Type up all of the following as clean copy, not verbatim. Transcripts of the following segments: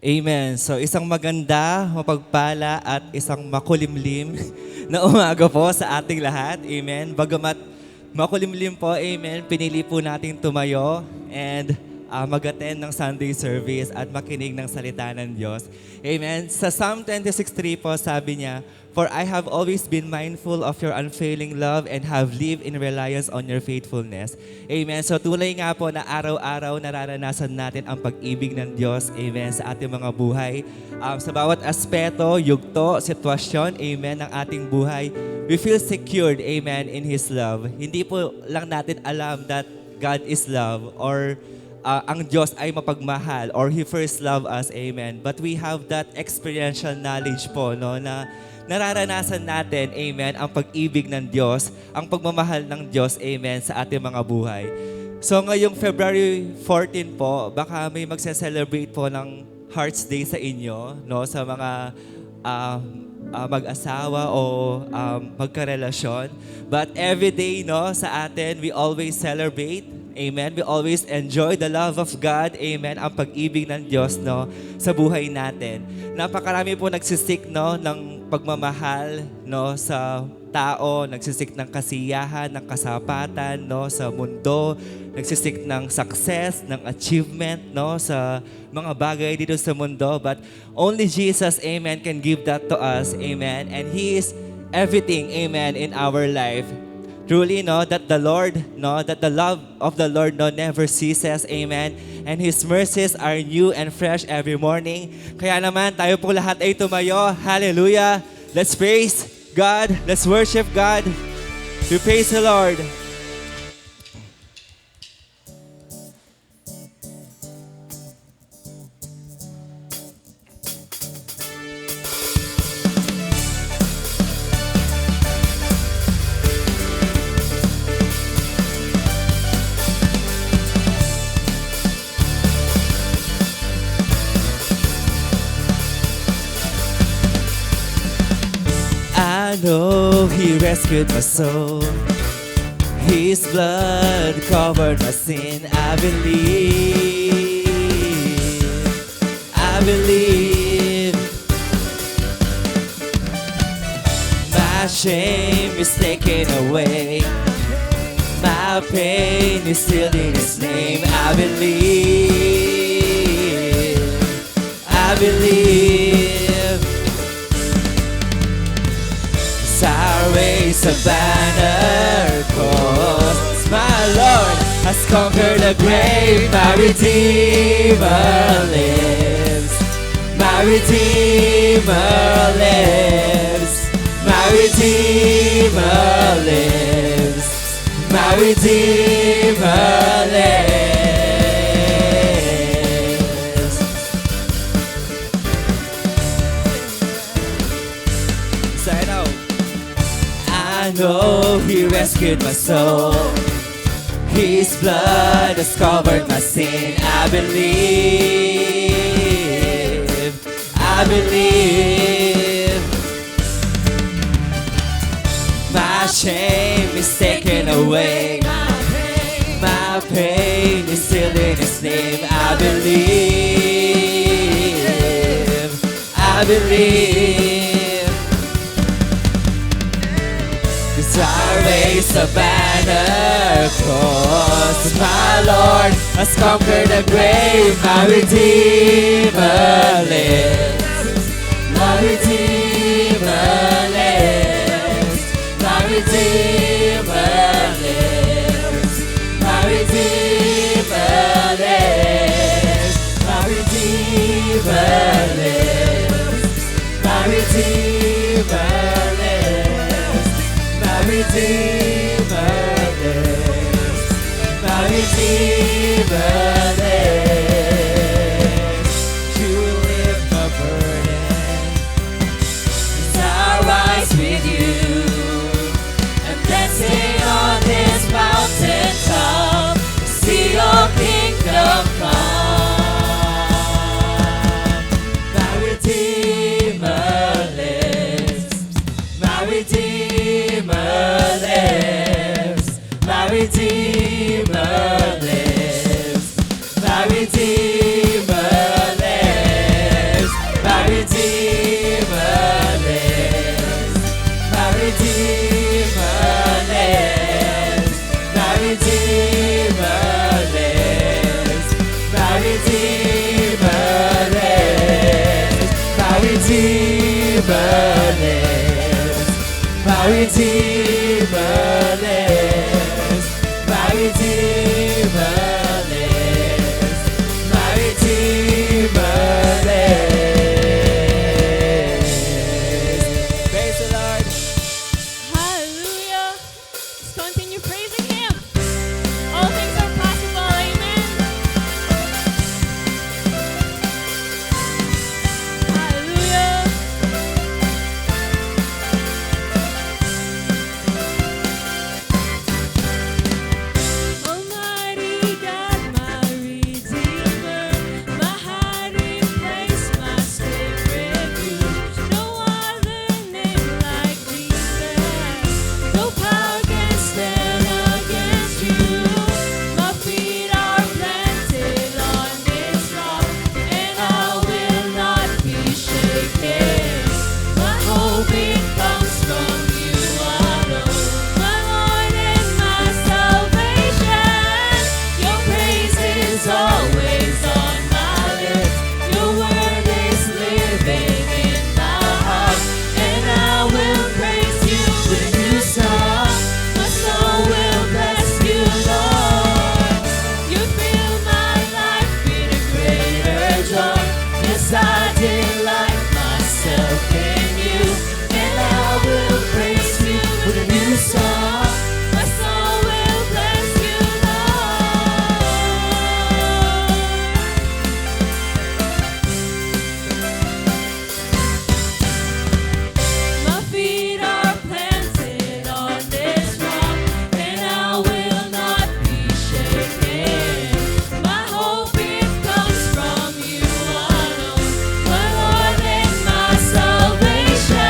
Amen. So isang maganda, mapagpala at isang makulimlim na umaga po sa ating lahat. Amen. Bagamat makulimlim po, amen, pinili po natin tumayo and mag-attend ng Sunday service at makinig ng salita ng Diyos. Amen. Sa Psalm 26:3 po sabi niya, "For I have always been mindful of your unfailing love and have lived in reliance on your faithfulness." Amen. So tulay nga po na araw-araw nararanasan natin ang pag-ibig ng Diyos, amen, sa ating mga buhay. Sa bawat aspeto, yugto, sitwasyon, amen, ng ating buhay, we feel secured, amen, in His love. Hindi po lang natin alam that God is love or ang Diyos ay mapagmahal or He first loved us, amen. But we have that experiential knowledge po, no, na nararanasan natin, amen, ang pag-ibig ng Diyos, ang pagmamahal ng Diyos, amen, sa ating mga buhay. So ngayong February 14 po, baka may magse-celebrate po ng Hearts Day sa inyo, no, sa mga mag-asawa o magkarelasyon. But every day, no, sa atin, we always celebrate. Amen. We always enjoy the love of God. Amen. Ang pag-ibig ng Diyos, no, sa buhay natin. Napakarami po nagsisik, no, ng pagmamahal, no, sa tao, nagsisik ng kasiyahan, ng kasapatan, no, sa mundo, nagsisik ng success, ng achievement, no, sa mga bagay dito sa mundo. But only Jesus, amen, can give that to us. Amen. And He is everything, amen, in our life. Truly, no, that the Lord, no, that the love of the Lord, no, never ceases, amen. And His mercies are new and fresh every morning. Kaya naman, tayo po lahat ay tumayo. Hallelujah. Let's praise God. Let's worship God. We praise the Lord. I know He rescued my soul. His blood covered my sin. I believe. My shame is taken away. My pain is still in His name. I believe. I raise a banner, 'cause my Lord has conquered the grave. My Redeemer lives. My Redeemer lives. My Redeemer lives. My Redeemer lives. Say it out. I know He rescued my soul. His blood has covered my sin. I believe. My shame is taken away. My pain is still in His name. I believe. I raise a banner, 'cause my Lord has conquered the grave. My Redeemer lives. My Redeemer lives. My Redeemer lives. My Redeemer lives. My Redeemer lives. My Redeemer lives. My Redeemer lives. My Redeemer lives. You lift my burden as I rise with you and dancing on this mountain top. See your kingdom come. My Redeemer lives. My Redeemer lives. My Redeemer lives. My Redeemer lives. Redeemer lives. My Redeemer lives. My Redeemer lives. Praise the Lord. Hallelujah. Let's continue praising Him. All things are possible. Amen. Hallelujah. Almighty God, my Redeemer, my hiding place, my safe refuge. No other name like Jesus. No power can stand against you. My feet are planted on this rock, and I will not be shaken. My hope it comes from you alone, my Lord and my salvation. Your praise is always on my lips. Your word is living in my heart, and I will praise you with a new song. My soul will bless you, Lord. You fill my life with a greater joy. Yes, I delight myself in you, and I will praise you with a new song. My soul will bless you, Lord. My feet are planted on this rock, and I will not be shaken. My hope it comes from you alone, my Lord and my salvation.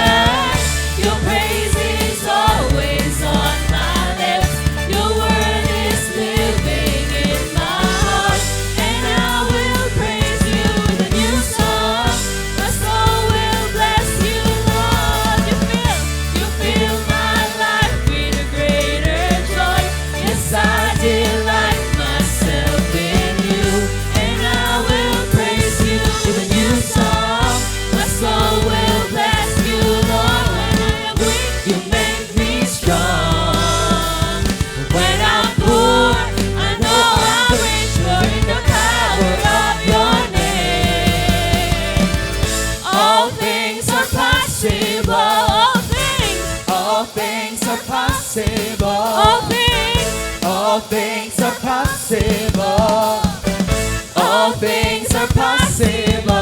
Your praise is always on my lips. Your word is living in my heart, and I will praise you with a new song. My soul will bless you, Lord. You fill my life with a greater joy. Yes, I delight myself in you, and I will praise you with a new song. My soul will bless you, Lord. When I am weak, you make me strong. When I'm poor, I know I'm rich, for in the power of your name. All things are possible. All things are possible. All things are possible. All things are possible.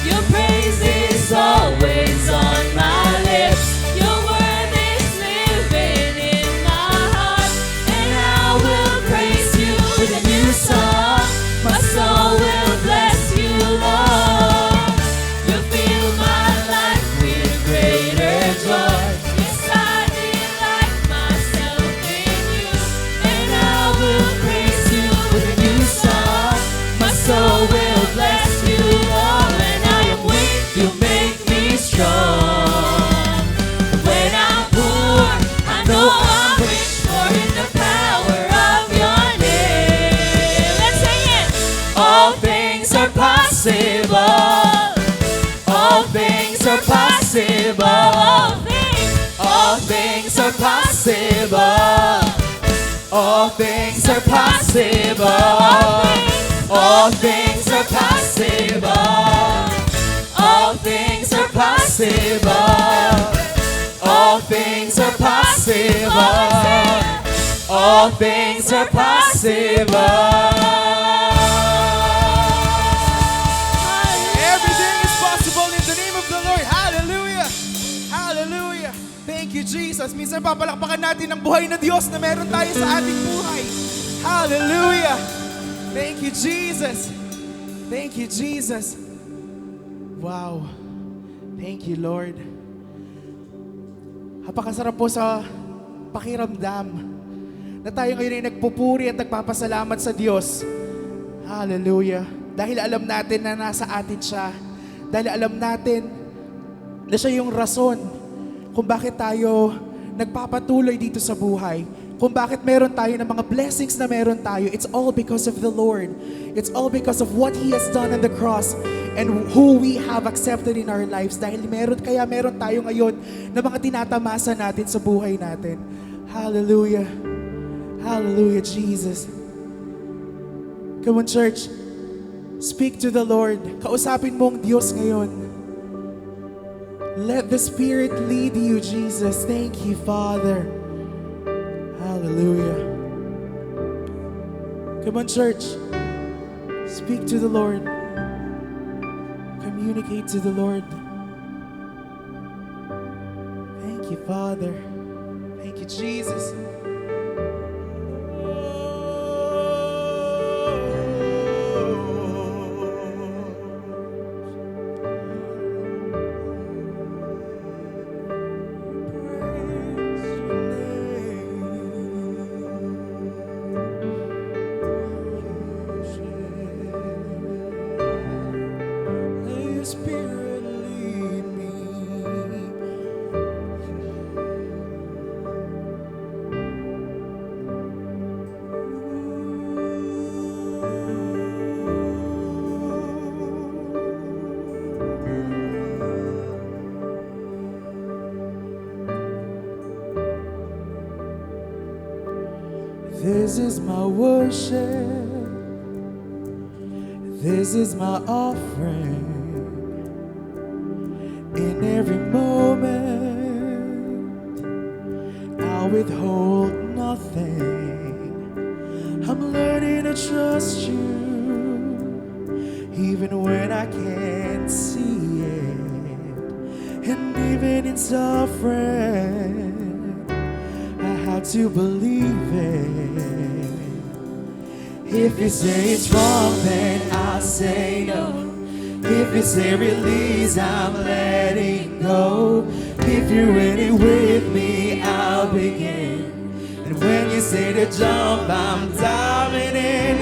Your praise is always on my lips. Your word is living in my heart, and I will praise you with a new song. My soul will bless you, Lord. You fill my life with a greater joy. Yes, I delight myself in you, and I will praise you with a new song. My soul will bless you, Lord. When I am weak, you make me strong. When I'm poor, I know I'm rich, for in the power of your name. Let's sing it. All things are possible. All things are possible. All things are possible. All things are possible. All things are possible. All things are possible. All things are possible. All things are possible. Everything is possible in the name of the Lord. Hallelujah! Hallelujah! Thank you, Jesus. Minsan papalakpakan natin ang buhay na Diyos na meron tayo sa ating buhay. Hallelujah! Thank you, Jesus. Thank you, Jesus. Wow. Thank you, Lord. Napakasarap po sa pakiramdam na tayo ngayon ay nagpupuri at nagpapasalamat sa Diyos. Hallelujah. Dahil alam natin na nasa atin siya. Dahil alam natin na siya yung rason kung bakit tayo nagpapatuloy dito sa buhay. kung bakit meron tayo ng mga blessings na meron tayo, it's all because of the Lord. It's all because of what He has done on the cross and who we have accepted in our lives. Dahil meron tayo ngayon na mga tinatamasa natin sa buhay natin. Hallelujah. Hallelujah, Jesus. Come on, church. Speak to the Lord. Kausapin mo ang Diyos ngayon. Let the Spirit lead you, Jesus. Thank you, Father. Hallelujah. Come on, church. Speak to the Lord. Communicate to the Lord. Thank you, Father. Thank you, Jesus. Spirit lead me. This is my worship. This is my offering. In every moment, I'll withhold nothing. I'm learning to trust you, even when I can't see it. And even in suffering, I had to believe it. If you say it's wrong, then I'll say no. If you say release, I'm letting go. If you're in it with me, I'll begin. And when you say to jump, I'm diving in.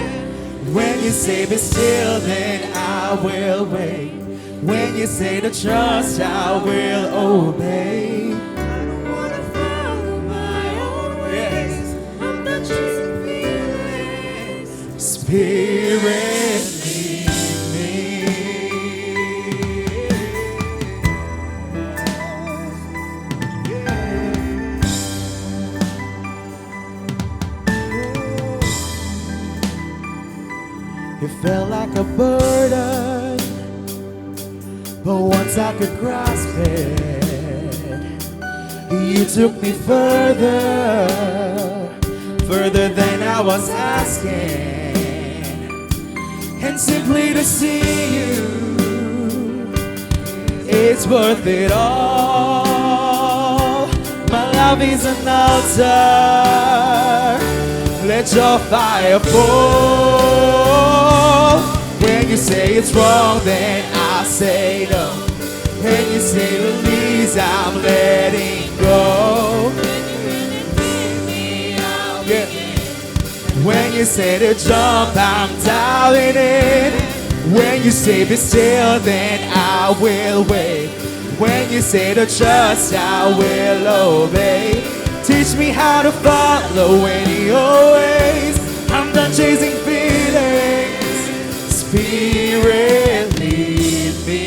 When you say be still, then I will wait. When you say to trust, I will obey. I don't wanna follow my own ways. I'm not chasing feelings. Spirit, lead me. It felt like a burden, but once I could grasp it, you took me further, further than I was asking. And simply to see you, it's worth it all. My love is an altar. Let your fire fall. When you say it's wrong, then I say no. When you say release, I'm letting go. Yeah. When you say to jump, I'm diving in. When you say be still, then I will wait. When you say to trust, I will obey. Teach me how to follow in your ways. I'm done chasing feelings. Spirit, lead me.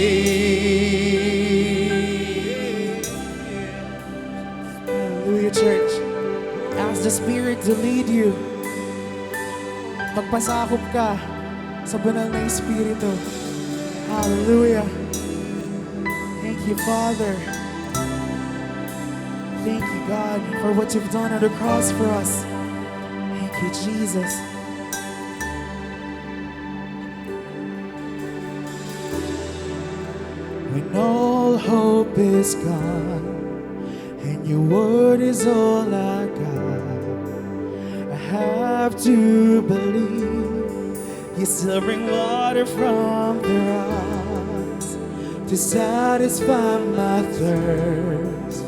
Hallelujah, church. Ask the Spirit to lead you. Magpasakop ka sa banal na Espiritu. Hallelujah. Thank you, Father. Thank you, God, for what you've done on the cross for us. Thank you, Jesus. When all hope is gone and your word is all I got, I have to believe you still bring water from the rocks to satisfy my thirst,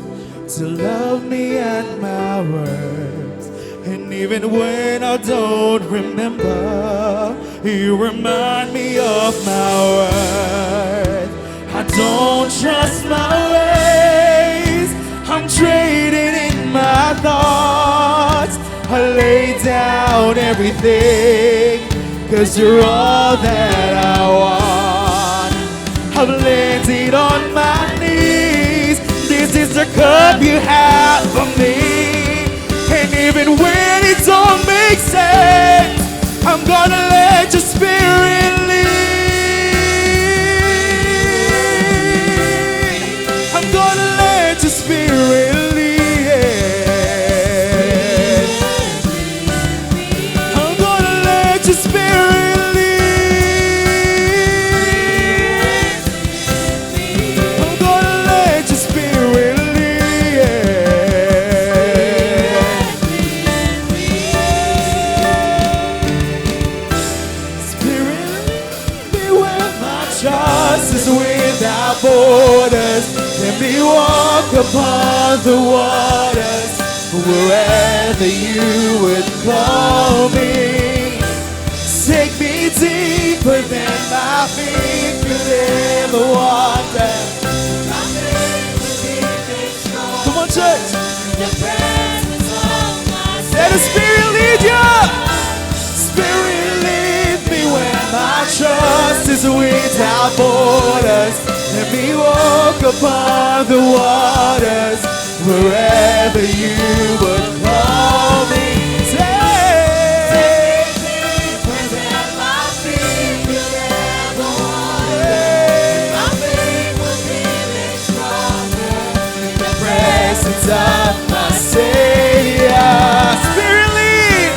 to love me at my worst. And even when I don't remember, you remind me of my worth. I don't trust my ways, I'm trading in my thoughts. own everything, 'cause you're all that I want. I'm landing on my knees. This is the cup you have for me. And even when it don't make sense, I'm gonna let your spirit lead. I'm gonna let your spirit lead. I'm gonna let your spirit lead. I'm gonna let your spirit lead. Spirit, lead me where my trust is without borders. Let me walk upon the waters wherever you would call me. Take me deeper than my feet could ever wander. Come on, church. Let the Spirit lead you. Spirit, lead me where my trust is without borders. Let me walk upon the waters wherever you would call me. Presence of my Savior. Spirit lead.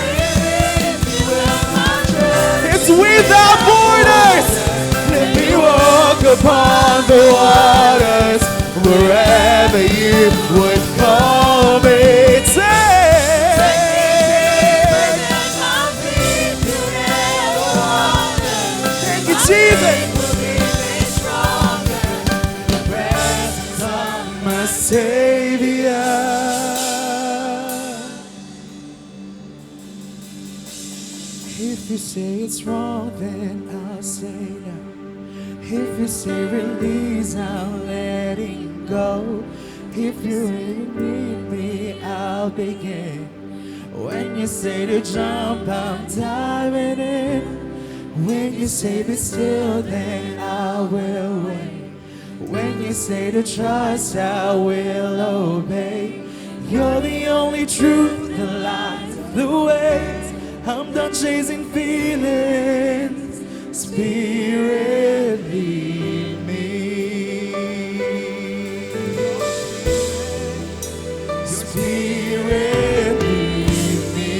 It's without borders. Let me walk upon the waters wherever you would call me. Thank you, Jesus. My Savior. If you say it's wrong, then I'll say no. If you say release, I'm letting go. If you really need me, I'll begin. When you say to jump, I'm diving in. When you say be still, then I will wait. When you say to trust, I will obey. You're the only truth, the light, the ways. I'm done chasing feelings. Spirit, lead me. Spirit, lead me.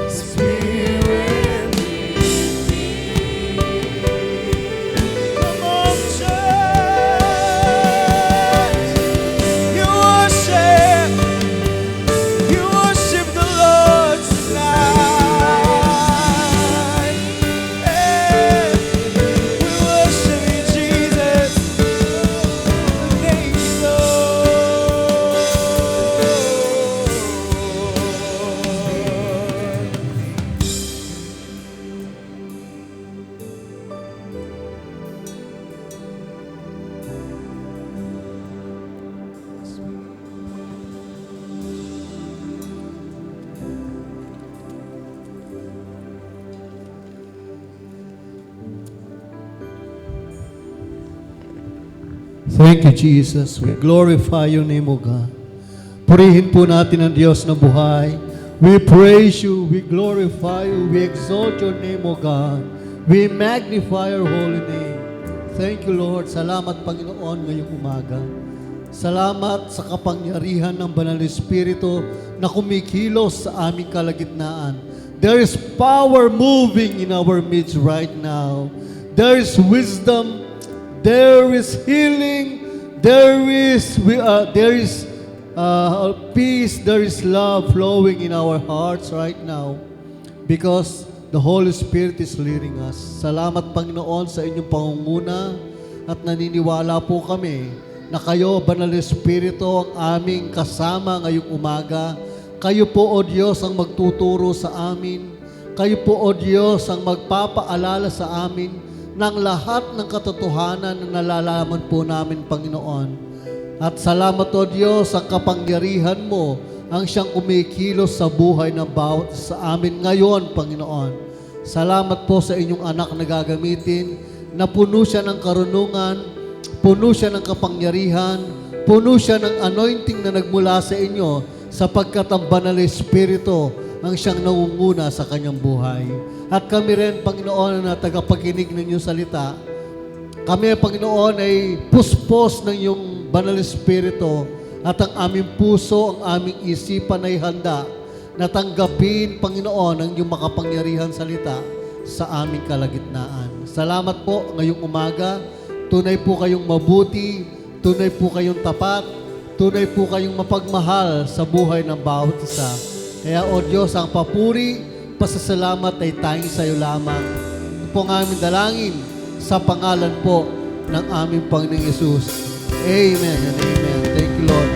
Spirit, lead me. Come on, church. You worship the Lord tonight. Hey, we worship you, Jesus. Thank you, Lord. Thank you, Jesus. We glorify your name, O God. Purihin po natin ang Diyos na buhay. We praise you, we glorify you, we exalt your name, O God. We magnify your holy name. Thank you, Lord. Salamat, Panginoon, ngayong umaga. Salamat sa kapangyarihan ng Banal na Espiritu na kumikilos sa aming kalagitnaan. There is power moving in our midst right now. There is wisdom, there is healing, there is peace, there is love flowing in our hearts right now because the Holy Spirit is leading us. Salamat, Panginoon, sa inyong pangunguna at naniniwala po kami na kayo, Banal na Espiritu, ang aming kasama ngayong umaga. Kayo po, O Diyos, ang magtuturo sa amin. Kayo po, O Diyos, ang magpapaalala sa amin ng lahat ng katotohanan na nalalaman po namin, Panginoon. At salamat o Diyos ang kapangyarihan mo ang siyang kumikilos sa buhay ng bawat sa amin ngayon, Panginoon. Salamat po sa inyong anak na gagamitin na puno siya ng karunungan, puno siya ng kapangyarihan, puno siya ng anointing na nagmula sa inyo sapagkat ang banal na Espiritu ang siyang nangunguna sa kanyang buhay. At kami rin, Panginoon, na tagapakinig ng iyong salita, kami, Panginoon, ay puspos ng iyong banal na Espiritu at ang aming puso, ang aming isipan ay handa na tanggapin, Panginoon, ang iyong makapangyarihan salita sa aming kalagitnaan. Salamat po ngayong umaga. Tunay po kayong mabuti, tunay po kayong tapat, tunay po kayong mapagmahal sa buhay ng bawat isa. Kaya, O Diyos, ang papuri, pasasalamat ay tanging sa iyo lamang. Ito po ang aming dalangin sa pangalan po ng aming Panginoong Yesus. Amen and amen. Thank you, Lord.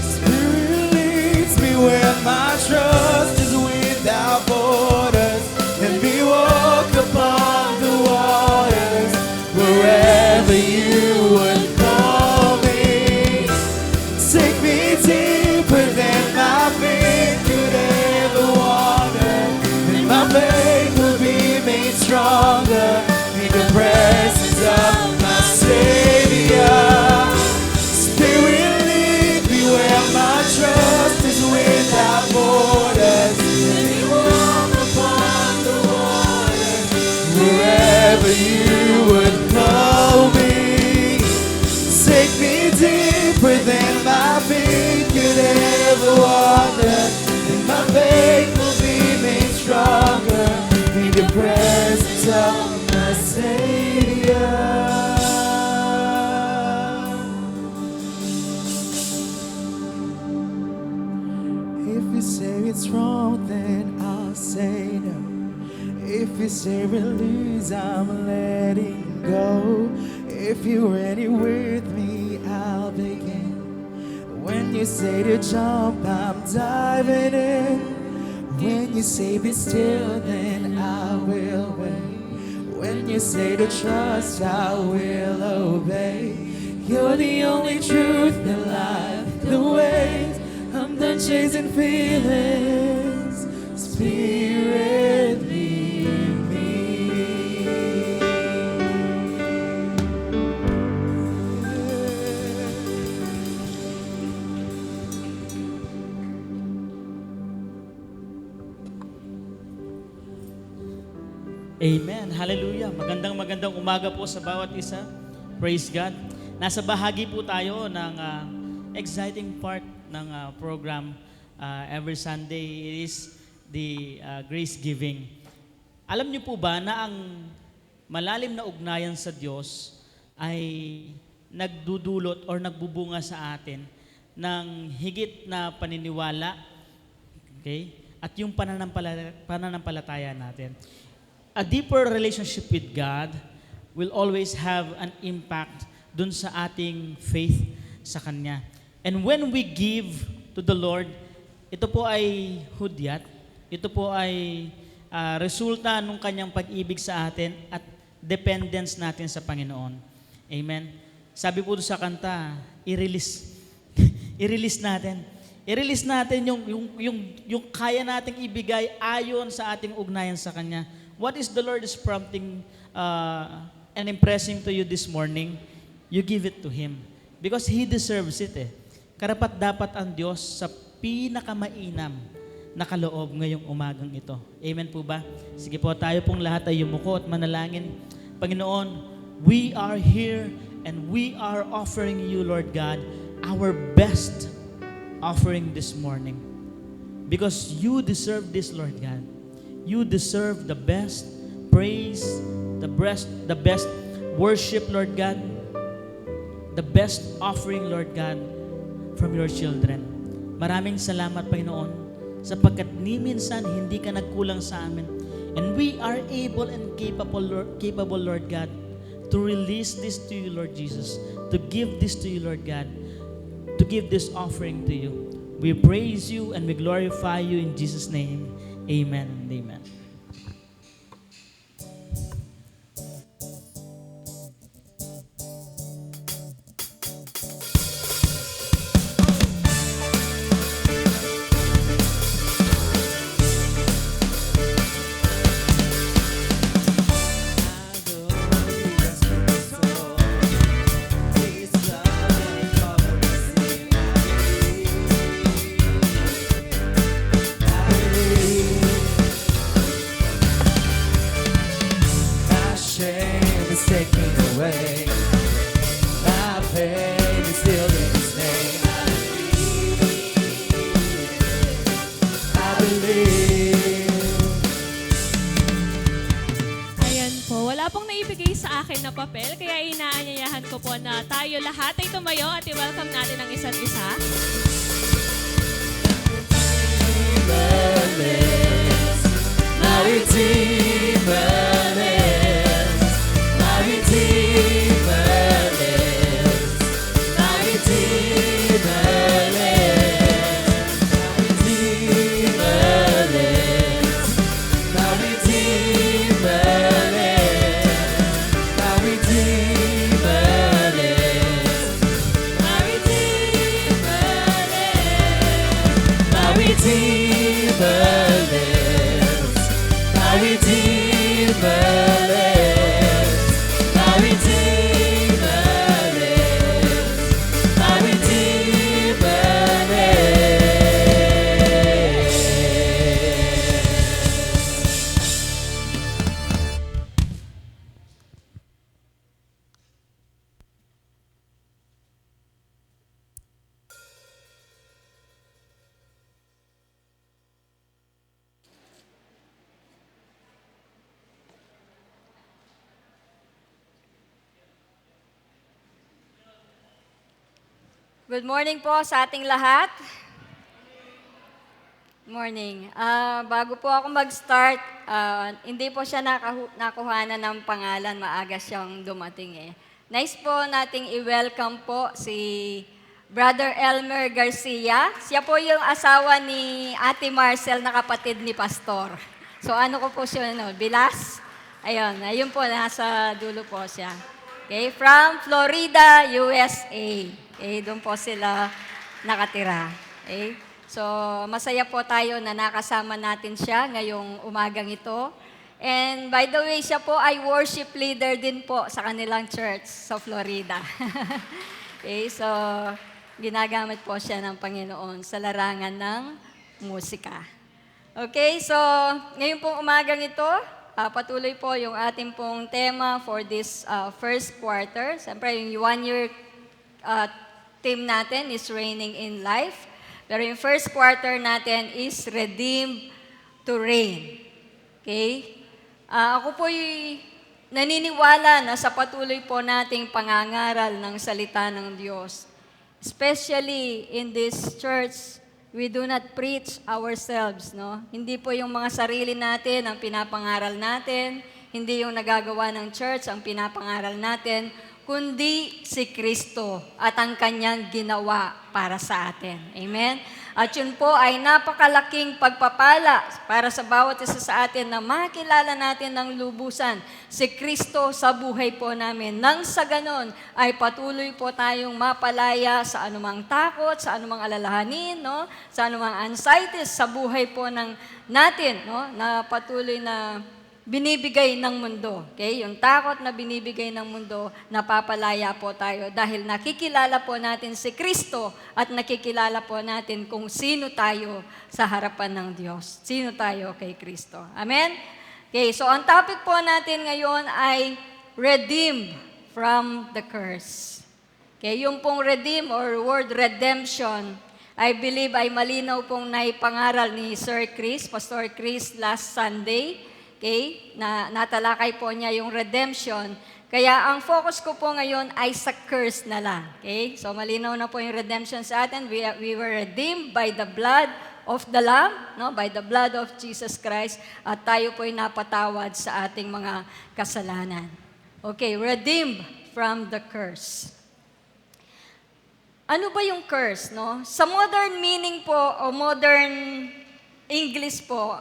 Spirit leads me where my trust is without borders, and we walk upon the waters wherever you would call me. Take me deeper than my feet could ever wander, and my faith will be made stronger in the presence of my Savior. Spirit lead me where my trust is without borders, and we walk upon the waters wherever you would call me. Take me deeper than my feet could ever wander, and my faith will be made stronger in the presence of my Savior. If you say it's wrong, then I'll say no. If you say release, I'm letting go. If you're ready with me, I'll begin. When you say to jump, I'm diving in. When you say be still, then I will wait. When you say to trust, I will obey. You're the only truth, the life, the way. I'm done chasing feelings. Spirit, lead me. Amen. Hallelujah. Magandang umaga po sa bawat isa. Praise God. Nasa bahagi po tayo ng exciting part ng program every Sunday. It is the grace giving. Alam niyo po ba na ang malalim na ugnayan sa Diyos ay nagdudulot or nagbubunga sa atin ng higit na paniniwala, okay? At yung pananampalataya natin. A deeper relationship with God will always have an impact dun sa ating faith sa Kanya. And when we give to the Lord, ito po ay hudyat, ito po ay resulta ng Kanyang pag-ibig sa atin at dependence natin sa Panginoon. Amen. Sabi po sa kanta, i-release. I-release natin. I-release natin yung kaya nating ibigay ayon sa ating ugnayan sa Kanya. What is the Lord is prompting and impressing to you this morning? You give it to Him. Because He deserves it eh. Karapat dapat ang Diyos sa pinakamainam na kaloob ngayong umagang ito. Amen po ba? Sige po, tayo pong lahat ay yumuko at manalangin. Panginoon, we are here and we are offering you, Lord God, our best offering this morning. Because you deserve this, Lord God. You deserve the best praise, the best worship, Lord God, the best offering, Lord God, from your children. Maraming salamat, Panginoon, sapagkat ni minsan hindi ka nagkulang sa amin. And we are able and capable, Lord God, to release this to you, Lord Jesus, to give this to you, Lord God, to give this offering to you. We praise you and we glorify you in Jesus' name. Amen and amen. shame is taken away. My pain is still in His name. I believe. Ayan po, wala pong naibigay sa akin na papel, kaya inaanyayahan ko po na tayo lahat ay tumayo at i-welcome natin ang isa't isa. My Redeemer lives. My Redeemer lives. My Redeemer lives. My Redeemer lives. My Redeemer lives. My Redeemer lives. My Redeemer lives. My Redeemer lives. My Redeemer lives. My Redeemer lives. My Redeemer lives. Good morning po sa ating lahat. Morning. Bago po ako mag-start, hindi po siya nakuhanan ng pangalan, maaga siyang dumating eh. Nice po nating i-welcome po si Brother Elmer Garcia. Siya po yung asawa ni Ate Marcel na kapatid ni Pastor. So ano ko po siya, Bilas? Ayun po, nasa dulo po siya. Okay, from Florida, USA. Okay, doon po sila nakatira. Okay? So, masaya po tayo na nakasama natin siya ngayong umagang ito. And by the way, siya po ay worship leader din po sa kanilang church sa Florida. Okay, so ginagamit po siya ng Panginoon sa larangan ng musika. Okay, so ngayon pong umagang ito, patuloy po yung ating pong tema for this first quarter. Siyempre, yung 1-year theme natin is Reigning in Life. Pero yung first quarter natin is Redeemed to Reign. Okay? Ako po'y naniniwala na sa patuloy po nating pangangaral ng salita ng Diyos. Especially in this church, we do not preach ourselves, no? Hindi po yung mga sarili natin ang pinapangaral natin, hindi yung nagagawa ng church ang pinapangaral natin, kundi si Kristo at ang Kanyang ginawa para sa atin. Amen? At yun po ay napakalaking pagpapala para sa bawat isa sa atin na makilala natin ng lubusan si Kristo sa buhay po namin. Nang sa ganon ay patuloy po tayong mapalaya sa anumang takot, sa anumang alalahanin, no? Sa anumang anxieties sa buhay po natin, no? Na patuloy na binibigay ng mundo. Okay? Yung takot na binibigay ng mundo, napapalaya po tayo dahil nakikilala po natin si Kristo at nakikilala po natin kung sino tayo sa harapan ng Diyos. Sino tayo kay Kristo. Amen? Okay, so ang topic po natin ngayon ay redeemed from the curse. Okay, yung pong redeem or word redemption, I believe ay malinaw pong naipangaral ni Sir Chris, Pastor Chris last Sunday. Okay? Natalakay po niya yung redemption. Kaya ang focus ko po ngayon ay sa curse na lang. Okay? So malinaw na po yung redemption sa atin. We were redeemed by the blood of the Lamb, no? By the blood of Jesus Christ. At tayo po ay napatawad sa ating mga kasalanan. Okay, redeemed from the curse. Ano ba yung curse, no? Sa modern meaning po o modern English po,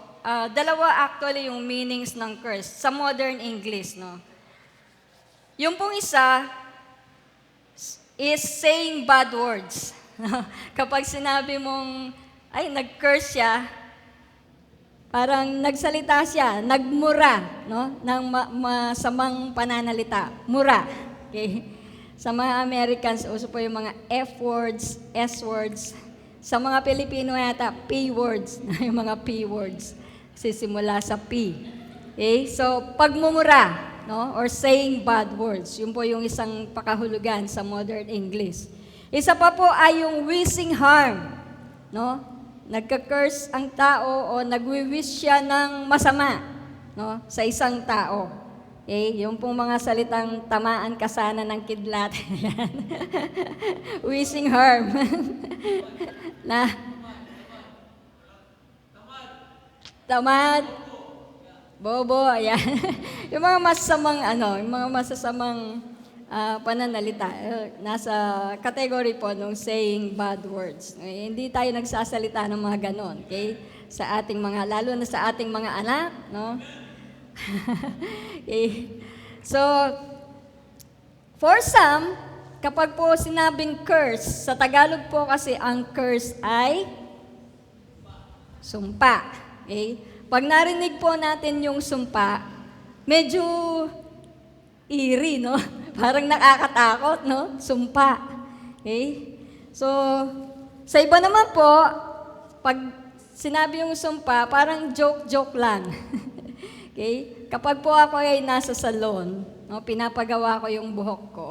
dalawa actually yung meanings ng curse sa modern English, no? Yung pong isa is saying bad words. Kapag sinabi mong, ay, nag-curse siya, parang nagsalita siya, nagmura, no? Ng masamang pananalita. Mura. Okay? Sa mga Americans, uso po yung mga F-words, S-words. Sa mga Pilipino yata, P-words. Yung mga P-words. Sisimula sa P. Okay? So, pagmumura. no? Or saying bad words. Yun po yung isang pakahulugan sa modern English. Isa pa po ay yung wishing harm, no? Nagka-curse ang tao o nagwi-wish siya ng masama, no? Sa isang tao. Okay? Yung pong mga salitang tamaan ka sana ng kidlat. Wishing harm. Na tamad, bobo, ayan. Yung mga masasamang, yung mga masasamang pananalita, nasa category po nung saying bad words. Hindi tayo nagsasalita ng mga ganon, okay? Sa ating mga, lalo na sa ating mga anak, no? Okay. So, for some, kapag po sinabing curse, sa Tagalog po kasi ang curse ay sumpa. Okay? Pag narinig po natin yung sumpa, medyo eerie, no? Parang nakakatakot, no? Sumpa. Okay? So, sa iba naman po, pag sinabi yung sumpa, parang joke-joke lang. Okay? Kapag po ako ay nasa salon, no, pinapagawa ko yung buhok ko.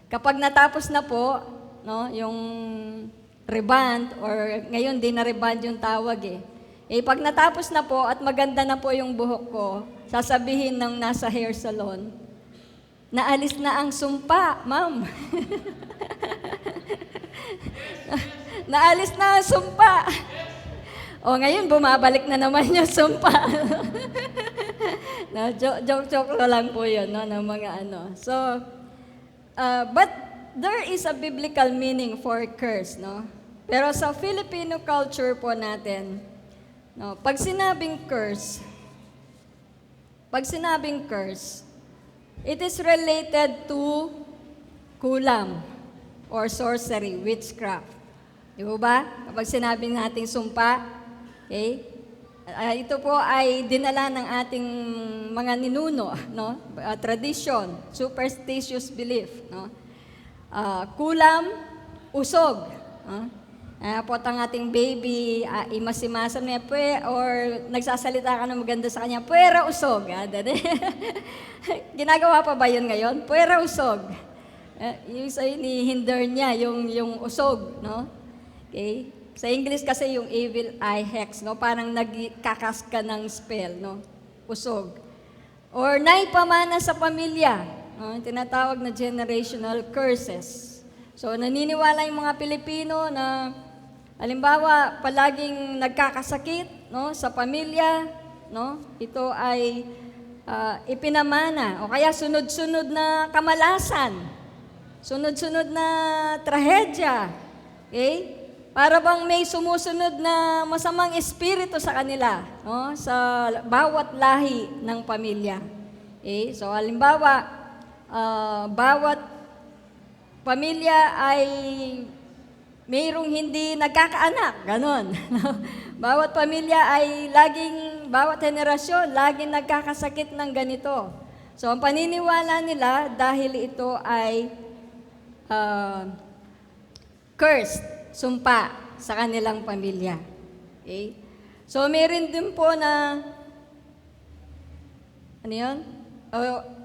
Kapag natapos na po, no, yung reband, or ngayon di na reband yung tawag pag natapos na po at maganda na po yung buhok ko, sasabihin ng nasa hair salon, naalis na ang sumpa, ma'am. Naalis na ang sumpa. O ngayon, bumabalik na naman yung sumpa. No, joke lang po yun, no, ng mga ano. So, but there is a biblical meaning for curse, no? Pero sa Filipino culture po natin, no, pag sinabing curse, it is related to kulam or sorcery, witchcraft. Di ba? Kapag sinabing nating sumpa, okay? Ito po ay dinala ng ating mga ninuno, no? Tradition, superstitious belief, no? Kulam, usog. Po ang ating baby, imasimasan niya, or nagsasalita ka ng maganda sa kanya, puwera usog. Ginagawa pa ba yun ngayon? Puwera usog. Yung sa'yo, ni-hinder niya yung usog, no? Okay? Sa English kasi yung evil eye hex, no? Parang nagkakas ka ng spell, no? Usog. Or naipamana sa pamilya, no? Tinatawag na generational curses. So, naniniwala yung mga Pilipino na halimbawa, palaging nagkakasakit, no, sa pamilya, no? Ito ay ipinamana o kaya sunod-sunod na kamalasan, sunod-sunod na trahedya. Okay? Para bang may sumusunod na masamang espiritu sa kanila, no, sa bawat lahi ng pamilya. Okay? So halimbawa, bawat pamilya ay mayroong hindi nagkakaanak, ganon. Bawat pamilya ay bawat henerasyon, laging nagkakasakit ng ganito. So, ang paniniwala nila, dahil ito ay cursed, sumpa sa kanilang pamilya. Okay? So, meron din po na, ano yun?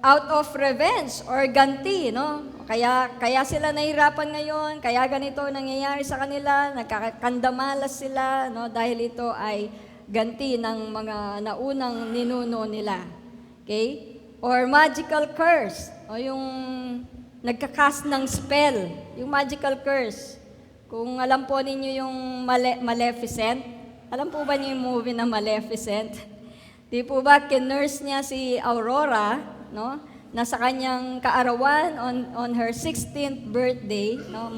Out of revenge or ganti, no? Kaya sila nahirapan ngayon, kaya ganito nangyayari sa kanila, nagkakandamalas sila, no? Dahil ito ay ganti ng mga naunang ninuno nila. Okay? Or magical curse, o yung nagkakast ng spell, yung magical curse. Kung alam po ninyo yung Maleficent, alam po ba niyo yung movie na Maleficent? Di po ba kinurse niya si Aurora, no? Na sa kanyang kaarawan on her 16th birthday, no,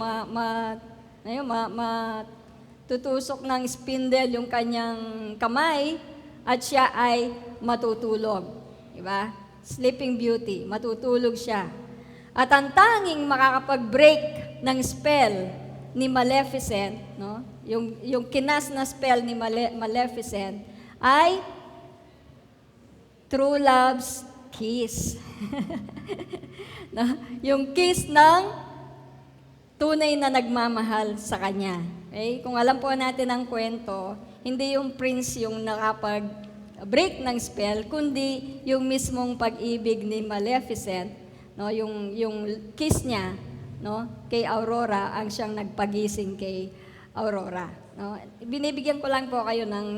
tutusok ng spindle yung kanyang kamay at siya ay matutulog. Diba? Sleeping Beauty, matutulog siya. At ang tanging makakapag-break ng spell ni Maleficent, no, yung kinas na spell ni Maleficent ay true love's kiss. No? Yung kiss ng tunay na nagmamahal sa kanya. Okay? Kung alam po natin ang kwento, hindi yung prince yung nakapag nag-break ng spell, kundi yung mismong pag-ibig ni Maleficent, no, yung kiss niya, no, kay Aurora ang siyang nagpagising kay Aurora. No? Binibigyan ko lang po kayo ng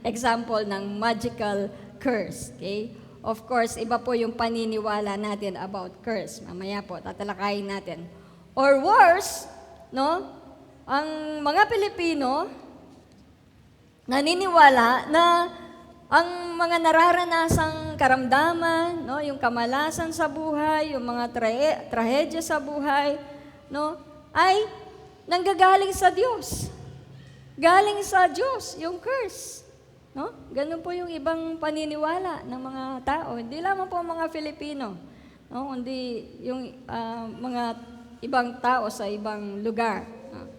example ng magical curse. Okay? Of course, iba po yung paniniwala natin about curse. Mamaya po, tatalakayin natin. Or worse, no? Ang mga Pilipino naniniwala na ang mga nararanasang karamdaman, no, yung kamalasan sa buhay, yung mga trahedya sa buhay, no, ay nanggagaling sa Diyos. Galing sa Diyos, yung curse. No? Ganun po yung ibang paniniwala ng mga tao. Hindi lamang po mga Filipino, no? Kundi yung mga ibang tao sa ibang lugar. No?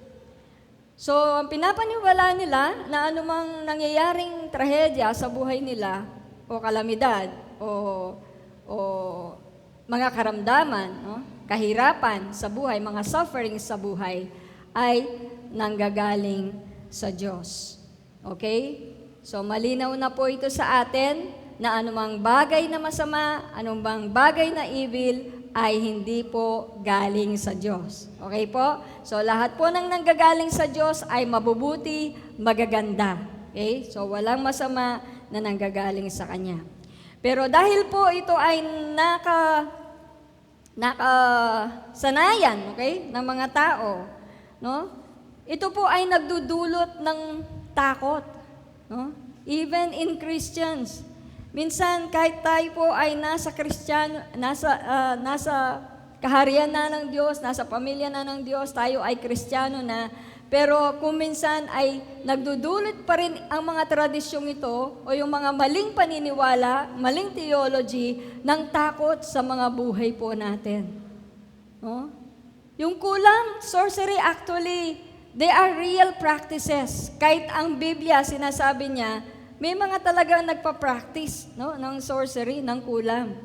So, ang pinapaniwala nila na anumang nangyayaring trahedya sa buhay nila o kalamidad o mga karamdaman, no? Kahirapan sa buhay, mga sufferings sa buhay ay nanggagaling sa Diyos. Okay? So, malinaw na po ito sa atin na anumang bagay na masama, anumang bagay na evil, ay hindi po galing sa Diyos. Okay po? So, lahat po ng nanggagaling sa Diyos ay mabubuti, magaganda. Okay? So, walang masama na nanggagaling sa Kanya. Pero dahil po ito ay nakasanayan, okay, ng mga tao, no? Ito po ay nagdudulot ng takot, no? Even in Christians. Minsan kahit tayo po ay nasa kaharian na ng Diyos, nasa pamilya na ng Diyos, tayo ay Kristiyano na, pero kung minsan ay nagdudulot pa rin ang mga tradisyong ito o yung mga maling paniniwala, maling theology ng takot sa mga buhay po natin. No? Yung kulam, sorcery actually, they are real practices. Kahit ang Biblia, sinasabi niya, may mga talagang nagpa-practice, no, ng sorcery, ng kulam.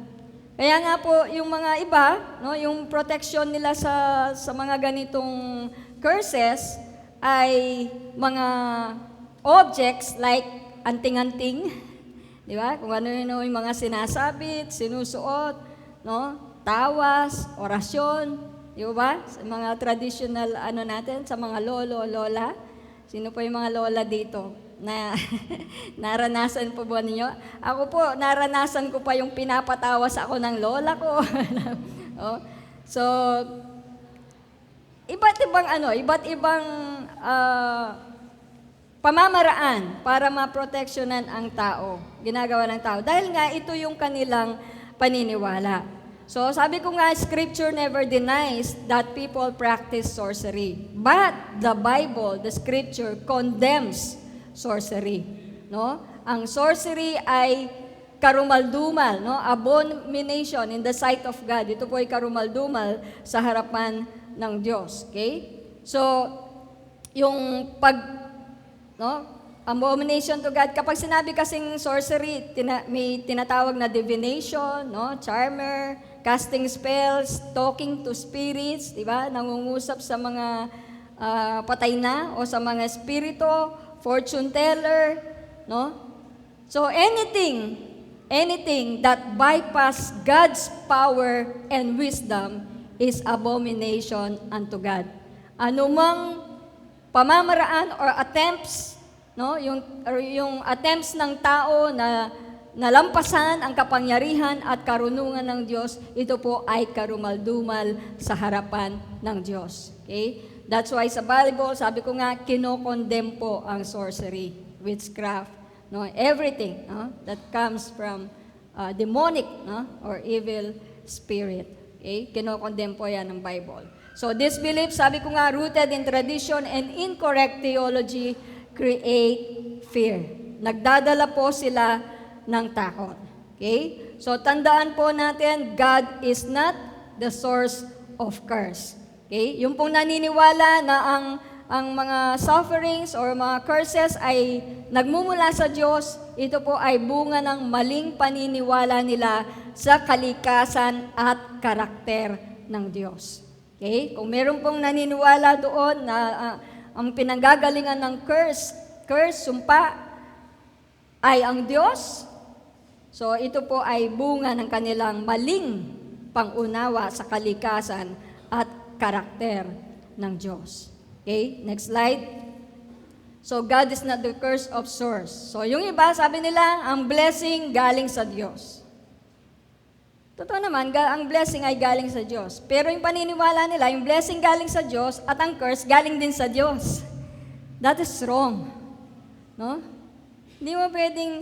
Kaya nga po, yung mga iba, no, yung protection nila sa mga ganitong curses ay mga objects like anting-anting, di ba? Kung ano yun yung mga sinasabit, sinusuot, no, tawas, orasyon, di ba? Sa mga traditional natin, sa mga lolo, lola. Sino po yung mga lola dito? Na naranasan po ba ninyo? Ako po, naranasan ko pa yung pinapatawas ako ng lola ko. Oh. So, iba't ibang pamamaraan para maproteksyonan ang tao, ginagawa ng tao. Dahil nga, ito yung kanilang paniniwala. So, sabi ko nga, Scripture never denies that people practice sorcery. But the Bible, the Scripture, condemns sorcery, no? Ang sorcery ay karumaldumal, no? Abomination in the sight of God. Ito po ay karumaldumal sa harapan ng Diyos, okay? So, yung abomination to God, kapag sinabi kasing sorcery, may tinatawag na divination, no? Charmer, casting spells, talking to spirits, di ba? Nangungusap sa mga patay na o sa mga espiritu, fortune teller, no? So anything that bypass God's power and wisdom is abomination unto God. Anumang pamamaraan or attempts, no, yung attempts ng tao na nalampasan ang kapangyarihan at karunungan ng Diyos, ito po ay karumaldumal sa harapan ng Diyos. Okay? That's why sa Bible, sabi ko nga, kinokondem po ang sorcery, witchcraft, no, everything, no, that comes from demonic, no, or evil spirit. Okay? Kinokondem po yan ng Bible. So this belief, sabi ko nga, rooted in tradition and incorrect theology, create fear. Nagdadala po sila ng takot. Okay? So tandaan po natin, God is not the source of curse. Okay? Yung pong naniniwala na ang mga sufferings or mga curses ay nagmumula sa Diyos, ito po ay bunga ng maling paniniwala nila sa kalikasan at karakter ng Diyos. Okay? Kung meron pong naniniwala doon na ang pinanggagalingan ng curse, sumpa, ay ang Diyos. So ito po ay bunga ng kanilang maling pangunawa sa kalikasan at karakter ng Diyos. Okay, next slide. So God is not the curse of source. So yung iba, sabi nila, ang blessing galing sa Diyos. Totoo naman, ang blessing ay galing sa Diyos. Pero yung paniniwala nila, yung blessing galing sa Diyos at ang curse galing din sa Diyos. That is wrong. No? Hindi mo pwedeng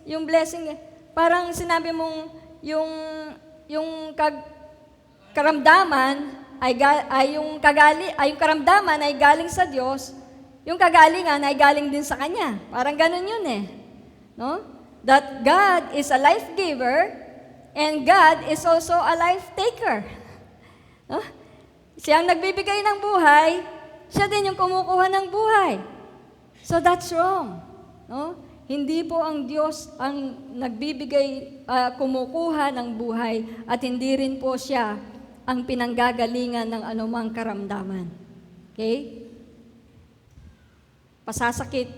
yung blessing, parang sinabi mong yung karamdaman yung karamdaman ay galing sa Diyos, yung kagalingan ay galing din sa Kanya. Parang ganun yun eh. No? That God is a life giver and God is also a life taker. No? Siya ang nagbibigay ng buhay, siya din yung kumukuha ng buhay. So that's wrong. No? Hindi po ang Diyos ang nagbibigay, kumukuha ng buhay at hindi rin po siya ang pinanggagalingan ng anumang karamdaman. Okay?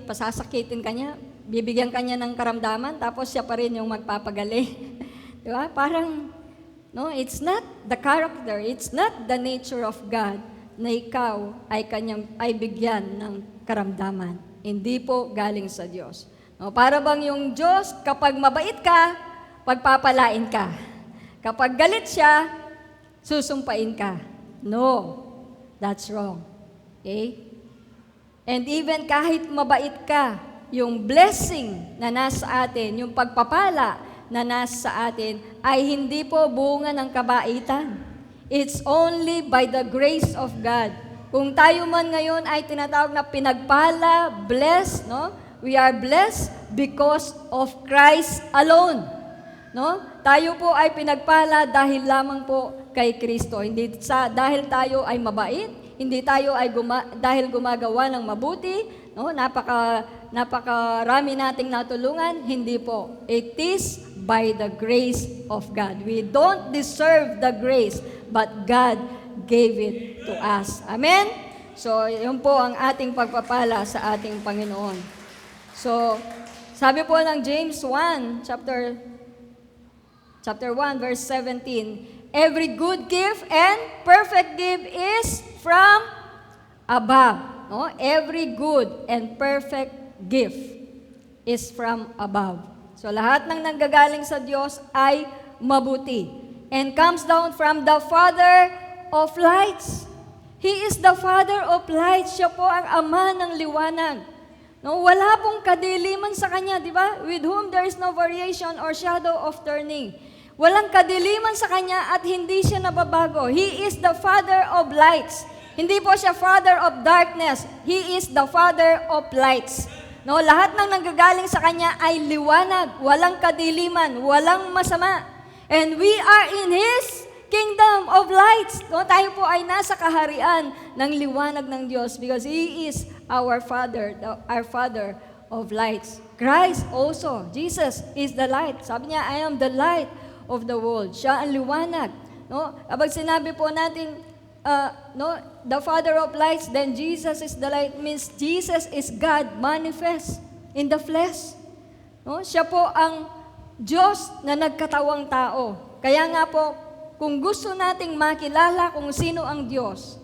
Pasasakitin kanya, bibigyan kanya ng karamdaman, tapos siya pa rin yung magpapagaling. Di ba? Parang, no, it's not the character, it's not the nature of God na ikaw ay bigyan ng karamdaman. Hindi po galing sa Diyos. No, para bang yung Diyos, kapag mabait ka, pagpapalain ka. Kapag galit siya, susumpain ka. No, that's wrong. Okay? And even kahit mabait ka, yung blessing na nasa atin, yung pagpapala na nasa atin, ay hindi po bunga ng kabaitan. It's only by the grace of God. Kung tayo man ngayon ay tinatawag na pinagpala, blessed, no? We are blessed because of Christ alone. No? Tayo po ay pinagpala dahil lamang po kay Kristo. Hindi dahil tayo ay mabait, hindi tayo ay dahil gumagawa ng mabuti, no? Napakarami nating natulungan, hindi po. It is by the grace of God. We don't deserve the grace, but God gave it to us. Amen? So, yun po ang ating pagpapala sa ating Panginoon. So, sabi po ng James 1, chapter 1, verse 17, every good gift and perfect gift is from above. No? Every good and perfect gift is from above. So, lahat ng nanggagaling sa Diyos ay mabuti and comes down from the Father of lights. He is the Father of lights. Siya po ang Ama ng liwanag. No, wala pong kadiliman sa Kanya, di ba? With whom there is no variation or shadow of turning. Walang kadiliman sa Kanya at hindi siya nababago. He is the Father of lights. Hindi po siya Father of darkness. He is the Father of lights. No, lahat ng nanggagaling sa Kanya ay liwanag, walang kadiliman, walang masama. And we are in His kingdom of lights. No, tayo po ay nasa kaharian ng liwanag ng Diyos because He is our Father of lights. Christ also, Jesus is the light. Sabi niya, I am the light of the world. Siya ang liwanag. No? Kapag sinabi po natin, the Father of lights, then Jesus is the light, means Jesus is God manifest in the flesh. No? Siya po ang Diyos na nagkatawang tao. Kaya nga po, kung gusto nating makilala kung sino ang Diyos,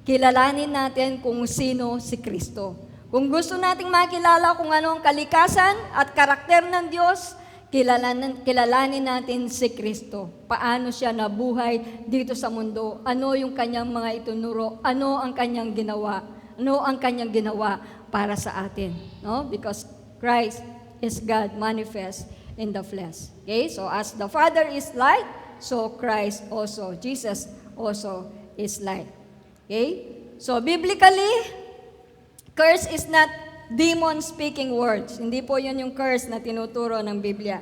kilalanin natin kung sino si Kristo. Kung gusto nating makilala kung ano ang kalikasan at karakter ng Diyos, kilalanin natin si Kristo. Paano siya nabuhay dito sa mundo? Ano yung kanyang mga itunuro? Ano ang kanyang ginawa? Ano ang kanyang ginawa para sa atin? No? Because Christ is God manifest in the flesh. Okay? So as the Father is light, so Christ also, Jesus also is light. Okay? So biblically, curse is not demon speaking words. Hindi po yun yung curse na tinuturo ng Biblia.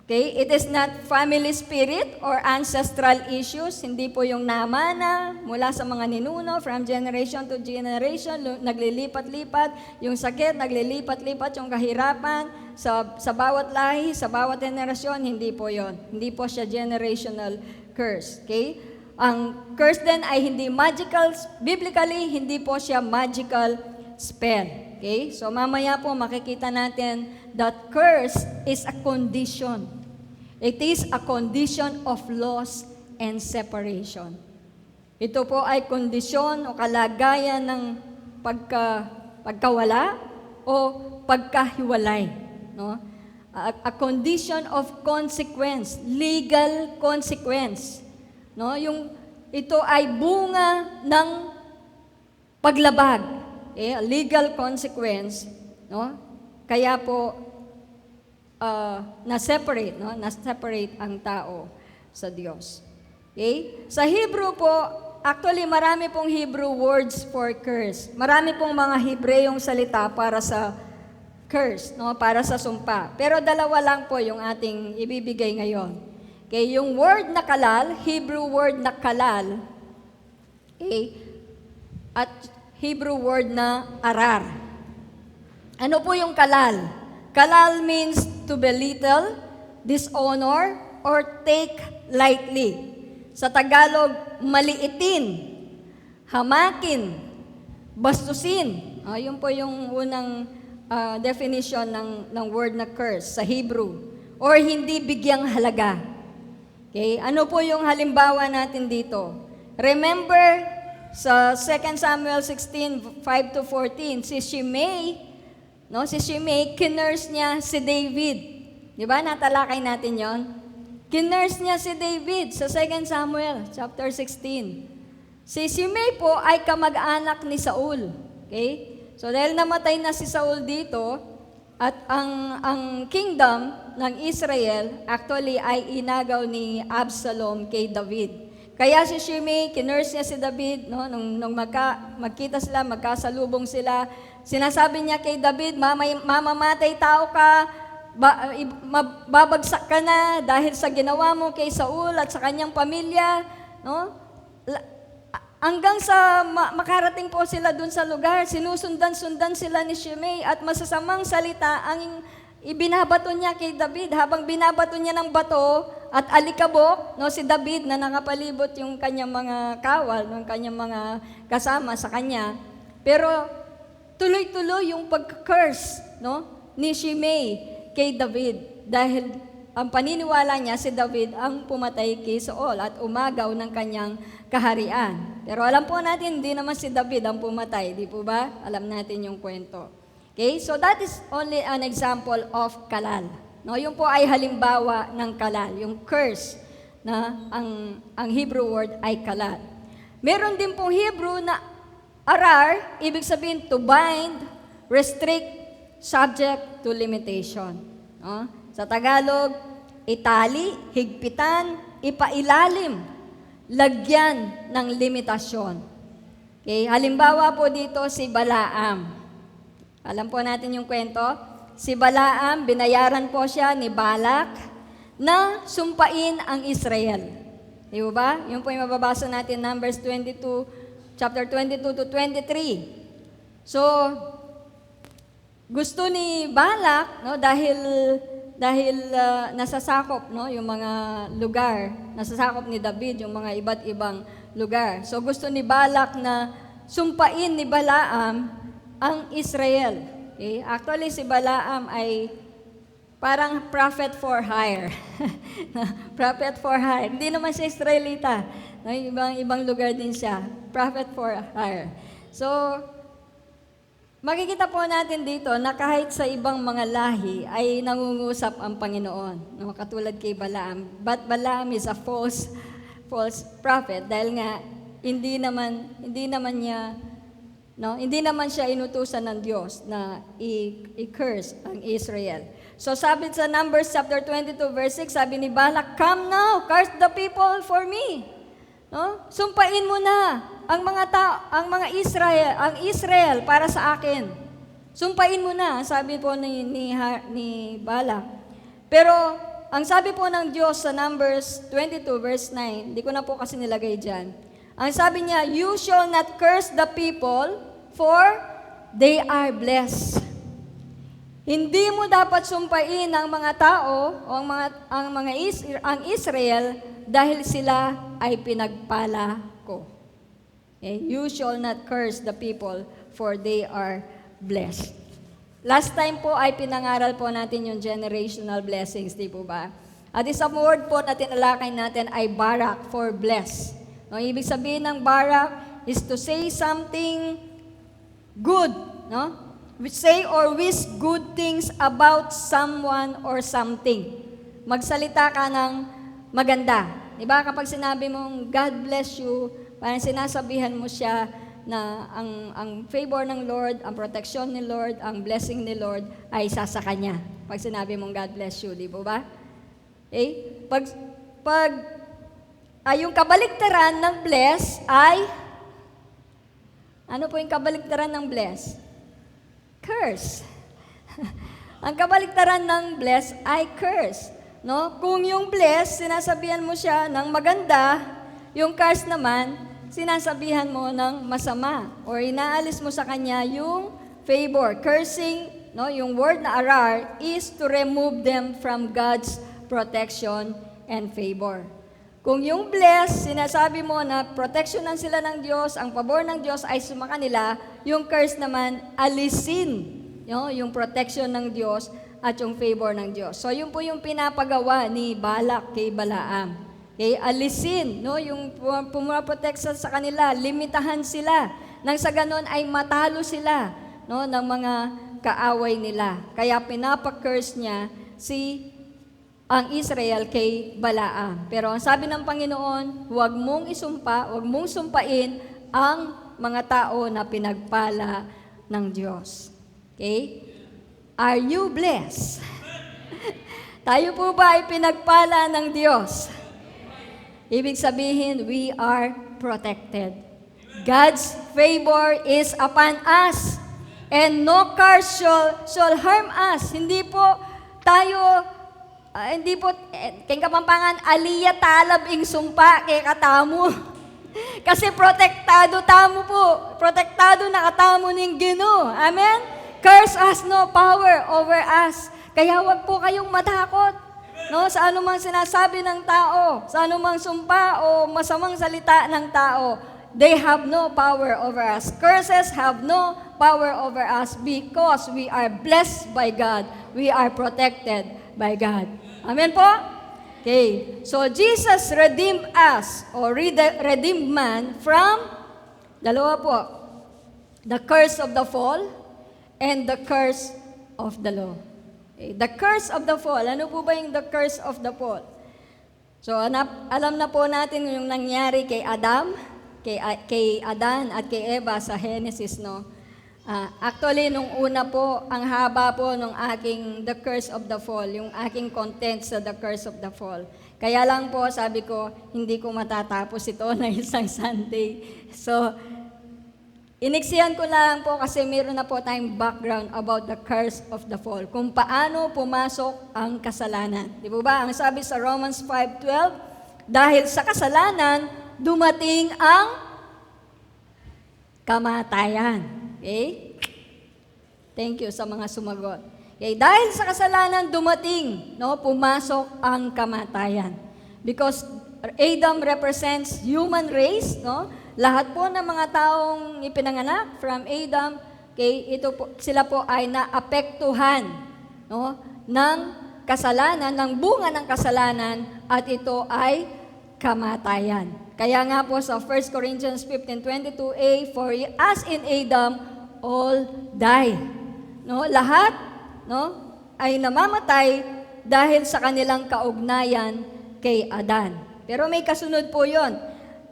Okay? It is not family spirit or ancestral issues. Hindi po yung namana mula sa mga ninuno from generation to generation, naglilipat-lipat. Yung sakit, naglilipat-lipat. Yung kahirapan sa bawat lahi, sa bawat generasyon, hindi po yon. Hindi po siya generational curse. Okay? Ang curse din ay hindi magical. Biblically, hindi po siya magical spell. Okay? So mamaya po makikita natin that curse is a condition. It is a condition of loss and separation. Ito po ay kondisyon o kalagayan ng pagkawala o pagkahiwalay. No? A condition of consequence, legal consequence. No? Ito ay bunga ng paglabag. Okay? A legal consequence. No? Kaya po, na-separate, no? Na-separate ang tao sa Diyos. Okay? Sa Hebrew po, actually marami pong Hebrew words for curse. Marami pong mga Hebreyong salita para sa curse, no? Para sa sumpa. Pero dalawa lang po yung ating ibibigay ngayon. Okay? Yung word na kalal, Hebrew word na kalal, okay? At Hebrew word na arar. Ano po yung kalal? Kalal means to belittle, dishonor, or take lightly. Sa Tagalog, maliitin, hamakin, bastusin. Yun po yung unang definition ng word na curse sa Hebrew. Or hindi bigyang halaga. Okay? Ano po yung halimbawa natin dito? Remember sa 2 Samuel 16, 5-14, si Shimei, kinurse niya si David. Di ba? Natalakay natin yon. Kinurse niya si David sa 2 Samuel chapter 16. Si Shimei po ay kamag-anak ni Saul. Okay? So dahil namatay na si Saul dito, at ang kingdom ng Israel actually ay inagaw ni Absalom kay David. Kaya si Shimei, kinurse niya si David, no? Nung magkita sila, magkasalubong sila, sinasabi niya kay David, mamamatay tao ka, babagsak ka na dahil sa ginawa mo kay Saul at sa kanyang pamilya. No? Hanggang sa makarating po sila dun sa lugar, sinusundan-sundan sila ni Shimei at masasamang salita ang ibinabato niya kay David. Habang binabato niya ng bato at alikabok, no, si David na nakapalibot yung kanyang mga kawal, yung kanyang mga kasama sa kanya. Pero tuloy-tuloy yung pagka-curse, no, ni Shimei kay David dahil ang paniniwala niya si David ang pumatay kay Saul at umagaw ng kanyang kaharian. Pero alam po natin, hindi naman si David ang pumatay, di po ba? Alam natin yung kwento. Okay, so that is only an example of kalal. No, yung po ay halimbawa ng kalal, yung curse na ang Hebrew word ay kalal. Meron din pong Hebrew na arar, ibig sabihin to bind, restrict, subject to limitation. No? Sa Tagalog, itali, higpitan, ipailalim, lagyan ng limitasyon. Okay, halimbawa po dito si Balaam. Alam po natin yung kwento. Si Balaam, binayaran po siya ni Balak na sumpain ang Israel. Di ba? Yun po yung mababasa natin, Numbers 22, chapter 22-23. So, gusto ni Balak, no, dahil nasasakop, no, yung mga lugar, nasasakop ni David yung mga iba't ibang lugar. So, gusto ni Balak na sumpain ni Balaam ang Israel. Okay? Actually, si Balaam ay parang prophet for hire. Prophet for hire. Hindi naman siya Israelita. No? Ibang lugar din siya. Prophet for hire. So, makikita po natin dito na kahit sa ibang mga lahi ay nangungusap ang Panginoon. No? Katulad kay Balaam. But Balaam is a false prophet dahil nga hindi naman siya inutusan ng Diyos na i-curse ang Israel. So sabi sa Numbers chapter 22 verse 6, sabi ni Balak, "Come now, curse the people for me." No? Sumpain mo na ang ang Israel para sa akin. Sumpain mo na, sabi po ni Balak. Pero ang sabi po ng Diyos sa Numbers 22 verse 9, hindi ko na po kasi nilagay diyan. Ang sabi niya, "You shall not curse the people, for they are blessed." Hindi mo dapat sumpain ang mga tao o ang Israel dahil sila ay pinagpala ko. Okay? You shall not curse the people, for they are blessed. Last time po ay pinangaral po natin yung generational blessings, di po ba? At isang word po na tinalakay natin ay barak, for bless. No, ibig sabihin ng barak is to say something good, no? We say or wish good things about someone or something. Magsalita ka ng maganda. Di ba? Kapag sinabi mong God bless you, parang sinasabihan mo siya na ang favor ng Lord, ang protection ni Lord, ang blessing ni Lord ay isa sa Kanya. Pag sinabi mong God bless you, di ba? Okay? Yung kabaligtaran ng bless ay, ano po yung kabaligtaran ng bless? Curse. Ang kabaligtaran ng bless ay curse. No? Kung yung bless, sinasabihan mo siya ng maganda, yung curse naman, sinasabihan mo ng masama or inaalis mo sa kanya yung favor. Cursing, no, yung word na arar is to remove them from God's protection and favor. Kung yung bless, sinasabi mo na protectionan sila ng Diyos, ang pabor ng Diyos ay sumakanila, yung curse naman, alisin, no, yung protection ng Diyos at yung favor ng Diyos. So yun po yung pinapagawa ni Balak kay Balaam. Okay, alisin, no, yung pumaprotect sa kanila, limitahan sila. Nang sa ganon ay matalo sila, no, ng mga kaaway nila. Kaya pinapa-curse niya ang Israel kay Balaam. Pero ang sabi ng Panginoon, huwag mong isumpa, huwag mong sumpain ang mga tao na pinagpala ng Diyos. Okay? Are you blessed? Tayo po ba ay pinagpala ng Diyos? Ibig sabihin, we are protected. God's favor is upon us, and no curse shall harm us. Hindi po kay Kapampangan, aliya talab ing sumpa kay katamo. Kasi protektado tamo po. Protektado na katamo ning Ginoo. Amen? Curse has no power over us. Kaya wag po kayong matakot. No, sa anumang sinasabi ng tao, sa anumang sumpa o masamang salita ng tao, they have no power over us. Curses have no power over us because we are blessed by God. We are protected by God. Amen po? Okay. So, Jesus redeemed us or redeemed man from, dalawa po, the curse of the fall and the curse of the law. The curse of the fall. Ano po ba yung the curse of the fall? So, alam na po natin yung nangyari kay Adam, kay Adan at kay Eva sa Genesis, no? Actually, nung una po, ang haba po nung aking the curse of the fall, yung aking content sa the curse of the fall. Kaya lang po, sabi ko, hindi ko matatapos ito na isang Sunday. So, iniksiyan ko lang po kasi meron na po tayong background about the curse of the fall. Kung paano pumasok ang kasalanan. Di ba ba? Ang sabi sa Romans 5:12, dahil sa kasalanan, dumating ang kamatayan. Okay? Thank you sa mga sumagot. Okay, dahil sa kasalanan dumating, no, pumasok ang kamatayan. Because Adam represents human race, no? Lahat po ng mga taong ipinanganak from Adam, okay, sila po ay naapektuhan, no, ng kasalanan, ng bunga ng kasalanan, at ito ay kamatayan. Kaya nga po sa 1 Corinthians 15:22a, for as in Adam, all die. No, lahat, no, ay namamatay dahil sa kanilang kaugnayan kay Adan. Pero may kasunod po 'yon.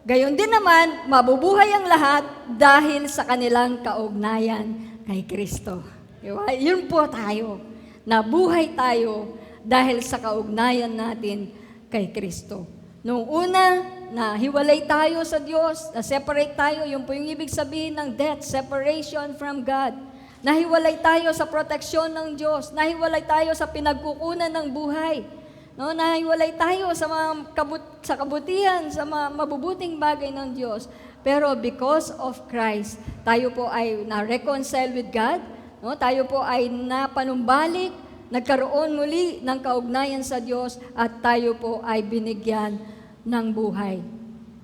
Gayon din naman, mabubuhay ang lahat dahil sa kanilang kaugnayan kay Kristo. Diba? Yun po tayo. Nabuhay tayo dahil sa kaugnayan natin kay Kristo. Noong una, nahiwalay tayo sa Diyos, na-separate tayo, yun po yung ibig sabihin ng death, separation from God. Nahiwalay tayo sa proteksyon ng Diyos, nahiwalay tayo sa pinagkukunan ng buhay. No, nahiwalay tayo sa mga kabutihan, sa mga mabubuting bagay ng Diyos. Pero because of Christ, tayo po ay na-reconcile with God. No, tayo po ay napanumbalik, nagkaroon muli ng kaugnayan sa Diyos, at tayo po ay binigyan ng buhay.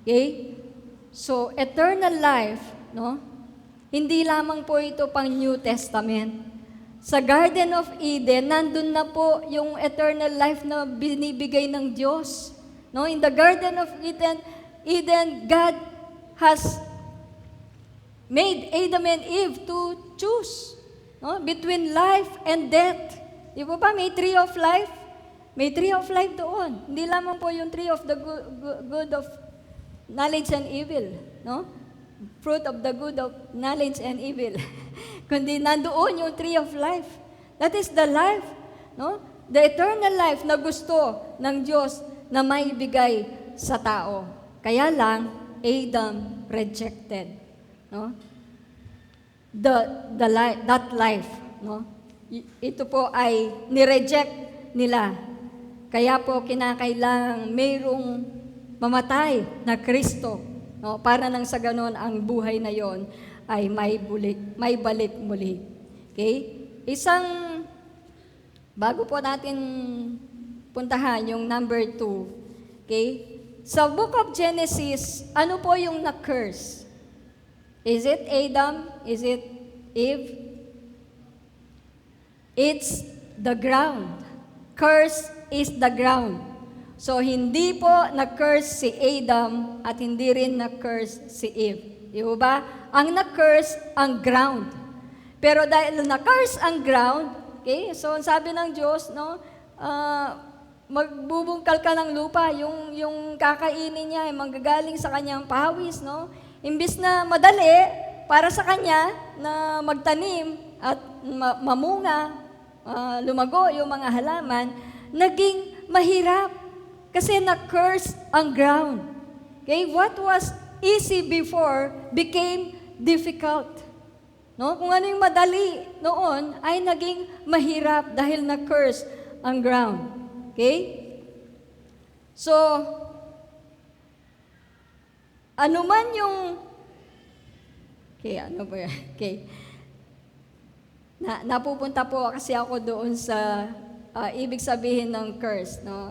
Okay? So, eternal life, no? Hindi lamang po ito pang New Testament. Sa Garden of Eden, nandun na po yung eternal life na binibigay ng Diyos. No, in the Garden of Eden, God has made Adam and Eve to choose, no, between life and death. Di ba ba? May tree of life. May tree of life doon. Hindi lamang po yung tree of the good of knowledge and evil, no? Fruit of the good of knowledge and evil. Kundi nandoon yung tree of life. That is the life, no? The eternal life na gusto ng Diyos na maibigay sa tao. Kaya lang, Adam rejected, no? That life, no? Ito po ay nireject nila. Kaya po kinakailangang mayroong mamatay na Kristo, no? Para nang sa ganon ang buhay na yon ay may balik muli. Okay? Bago po natin puntahan yung number 2, okay? Sa Book of Genesis, ano po yung na-curse? Is it Adam? Is it Eve? It's the ground. Curse is the ground. So, hindi po na-curse si Adam at hindi rin na-curse si Eve. Di ba? Ang na-curse, ang ground. Pero dahil na-curse ang ground, okay, so sabi ng Diyos, no, magbubungkal ka ng lupa, yung kakainin niya ay manggagaling sa kanyang pawis, no? Imbis na madali para sa kanya na magtanim at mamunga, lumago yung mga halaman, naging mahirap kasi na-curse ang ground. Okay, what was easy before became difficult. No? Kung ano yung madali noon ay naging mahirap dahil na-curse ang ground. Okay? So, ano man yung Okay. Napupunta po kasi ako doon sa ibig sabihin ng curse, no?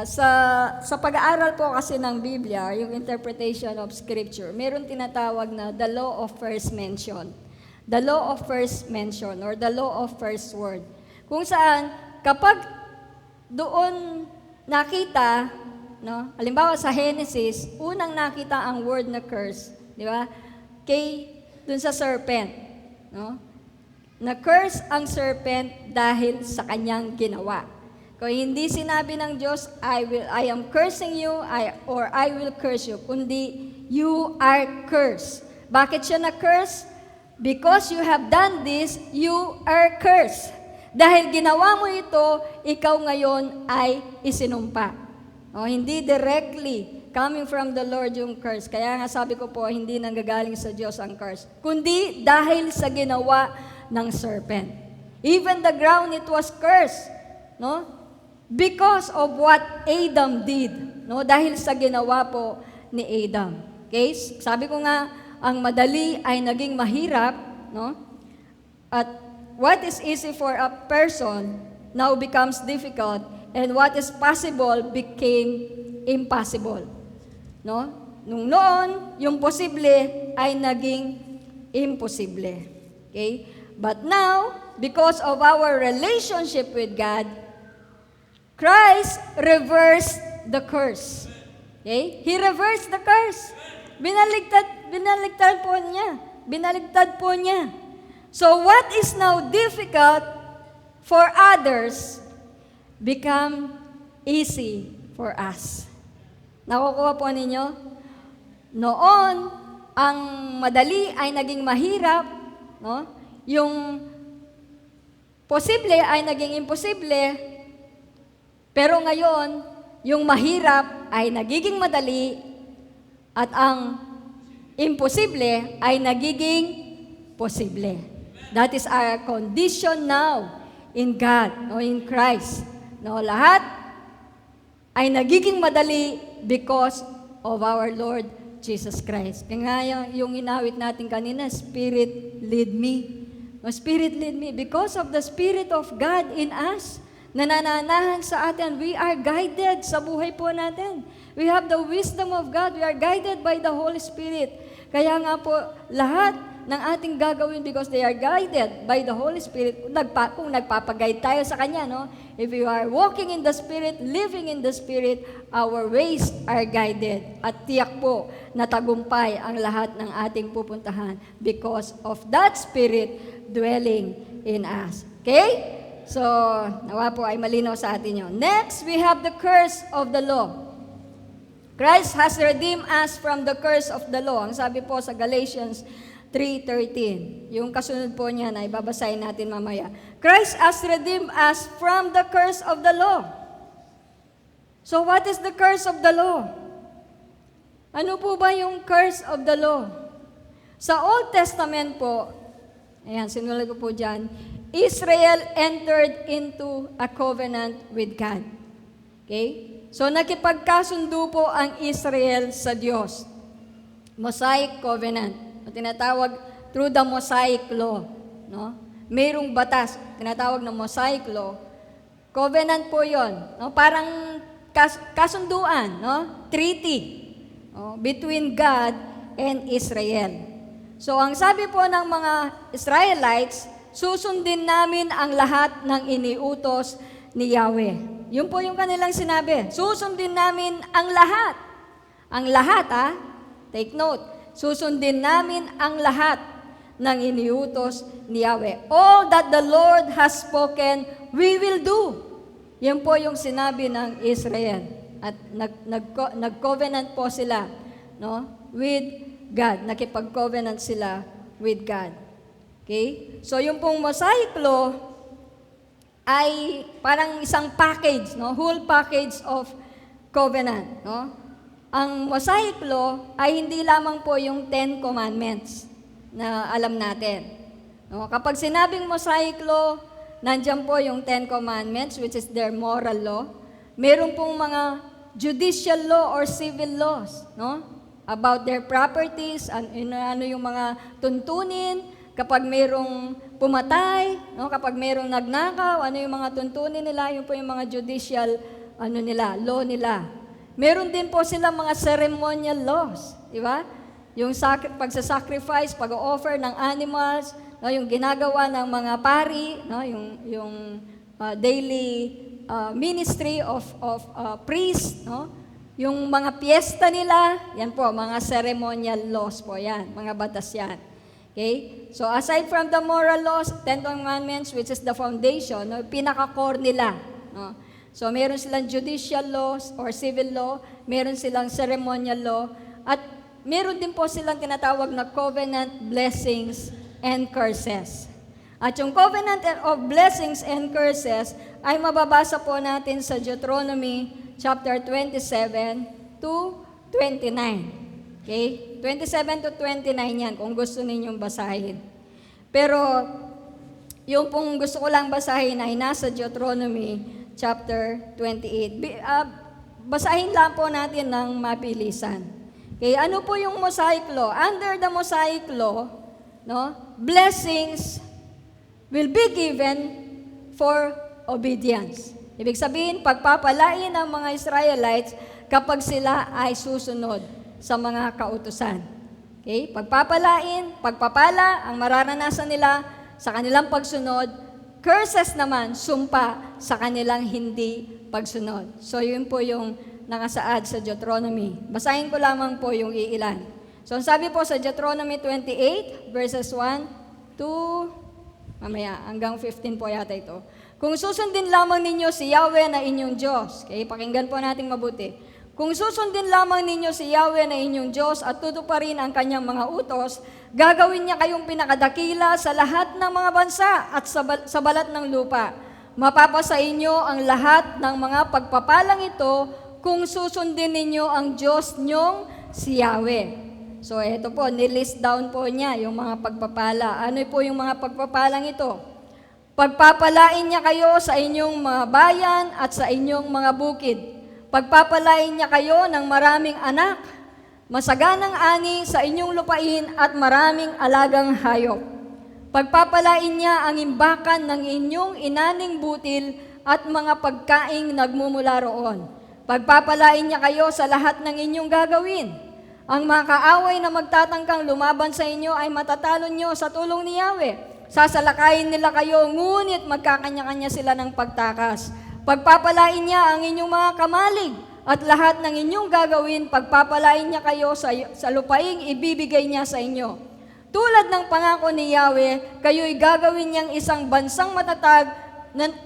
Sa pag-aaral po kasi ng Biblia, yung interpretation of Scripture, meron tinatawag na the law of first mention. The law of first mention or the law of first word. Kung saan, kapag doon nakita, no, halimbawa sa Genesis, unang nakita ang word na curse, di ba? Dun sa serpent, no? Na-curse ang serpent dahil sa kanyang ginawa. Kung hindi sinabi ng Diyos, I am cursing you, or I will curse you, kundi you are cursed. Bakit siya na-curse? Because you have done this, you are cursed. Dahil ginawa mo ito, ikaw ngayon ay isinumpa. O, hindi directly coming from the Lord yung curse. Kaya nga sabi ko po, hindi nanggagaling sa Diyos ang curse, kundi dahil sa ginawa ng serpent. Even the ground, it was cursed, no? Because of what Adam did, no? Dahil sa ginawa po ni Adam. Okay? Sabi ko nga, ang madali ay naging mahirap, no? At what is easy for a person now becomes difficult, and what is possible became impossible. No? Nung noon, yung posible ay naging imposible. Okay? But now, because of our relationship with God, Christ reversed the curse. Okay? He reversed the curse. Binaligtad po niya. So what is now difficult for others become easy for us. Nakukuha po ninyo? Noon, ang madali ay naging mahirap, no? Yung posible ay naging imposible, pero ngayon, yung mahirap ay nagiging madali at ang imposible ay nagiging posible. That is our condition now in God, no, in Christ. No, lahat ay nagiging madali because of our Lord Jesus Christ. Kaya nga yung inawit natin kanina, Spirit lead me. No, Spirit lead me. Because of the Spirit of God in us, nananahan sa atin, we are guided sa buhay po natin. We have the wisdom of God. We are guided by the Holy Spirit. Kaya nga po, lahat ng ating gagawin because they are guided by the Holy Spirit. Kung nagpapaguide tayo sa Kanya, no? If you are walking in the Spirit, living in the Spirit, our ways are guided. At tiyak po na tagumpay ang lahat ng ating pupuntahan because of that Spirit dwelling in us. Okay? So, nawa po ay malinaw sa atin yun. Next, we have the curse of the law. Christ has redeemed us from the curse of the law. Ang sabi po sa Galatians 3:13. Yung kasunod po niya na ibabasahin natin mamaya. Christ has redeemed us from the curse of the law. So what is the curse of the law? Ano po ba yung curse of the law? Sa Old Testament po, ayan, sinulat ko po dyan, Israel entered into a covenant with God. Okay? So nakipagkasundo po ang Israel sa Diyos. Mosaic covenant. O tinatawag through the Mosaic law, no? Mayroong batas, tinatawag na Mosaic law. Covenant po 'yon, no? Parang kasunduan, no? Treaty, no? Between God and Israel. So ang sabi po ng mga Israelites, susundin namin ang lahat ng iniutos ni Yahweh. Yun po yung kanilang sinabi. Susundin namin ang lahat. Ang lahat, take note. Susundin namin ang lahat ng iniutos ni Yahweh. All that the Lord has spoken, we will do. Yan po yung sinabi ng Israel. At nag-covenant po sila, no, with God. Nakipag-covenant sila with God. Okay? So yung pong Mosaic law ay parang isang package, no? Whole package of covenant, no? Ang Mosaic law ay hindi lamang po yung 10 commandments na alam natin. No? Kapag sinabing Mosaic law, nandiyan po yung 10 commandments, which is their moral law. Meron pong mga judicial law or civil laws, no? About their properties, ano yung mga tuntunin, kapag mayroong pumatay, no, kapag mayroong nagnakaw, ano yung mga tuntunin nila, yun po yung mga judicial law nila. Meron din po sila mga ceremonial laws, di ba? Yung pagsasacrifice, pag-offer ng animals, no, yung ginagawa ng mga pari, no, yung daily ministry of priest, no? Yung mga piyesta nila, yan po, mga ceremonial laws po yan, mga batas yan. Okay? So aside from the moral laws, 10 commandments, which is the foundation, no, pinaka-core nila. No? So meron silang judicial laws or civil law, meron silang ceremonial law, at meron din po silang tinatawag na covenant blessings and curses. At yung covenant of blessings and curses ay mababasa po natin sa Deuteronomy chapter 27 to 29. Okay? 27 to 29 yan, kung gusto ninyong basahin. Pero, yung pong gusto ko lang basahin ay nasa Deuteronomy chapter 28. Basahin lang po natin ng mabilisan. Okay? Ano po yung Mosaic law? Under the Mosaic law, no, blessings will be given for obedience. Ibig sabihin, pagpapalain ng mga Israelites kapag sila ay susunod sa mga kautusan. Okay? Pagpapala, ang mararanasan nila sa kanilang pagsunod, curses naman, sumpa sa kanilang hindi pagsunod. So yun po yung nakasaad sa Deuteronomy. Basahin ko lamang po yung iilan. So sabi po sa Deuteronomy 28, verses 1 to, mamaya, hanggang 15 po yata ito. Kung susundin lamang ninyo si Yahweh na inyong Diyos, okay, pakinggan po natin mabuti. Kung susundin lamang ninyo si Yahweh na inyong Diyos at tutuparin ang kanyang mga utos, gagawin niya kayong pinakadakila sa lahat ng mga bansa at sa balat ng lupa. Mapapasa inyo ang lahat ng mga pagpapalang ito kung susundin ninyo ang Diyos nyong si Yahweh. So ito po, nilist down po niya yung mga pagpapala. Ano po yung mga pagpapalang ito? Pagpapalain niya kayo sa inyong mga bayan at sa inyong mga bukid. Pagpapalain niya kayo ng maraming anak, masaganang ani sa inyong lupain at maraming alagang hayop. Pagpapalain niya ang imbakan ng inyong inaning butil at mga pagkaing nagmumula roon. Pagpapalain niya kayo sa lahat ng inyong gagawin. Ang mga kaaway na magtatangkang lumaban sa inyo ay matatalo nyo sa tulong ni Yahweh. Sasalakayin nila kayo, ngunit magkakanya-kanya sila ng pagtakas. Pagpapalain niya ang inyong mga kamalig at lahat ng inyong gagawin, pagpapalain niya kayo sa lupaing ibibigay niya sa inyo. Tulad ng pangako ni Yahweh, kayo'y gagawin niyang isang bansang matatag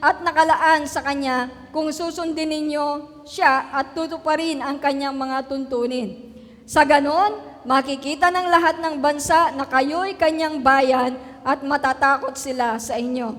at nakalaan sa Kanya kung susundin ninyo siya at tutuparin ang Kanyang mga tuntunin. Sa ganon, makikita ng lahat ng bansa na kayo'y Kanyang bayan at matatakot sila sa inyo.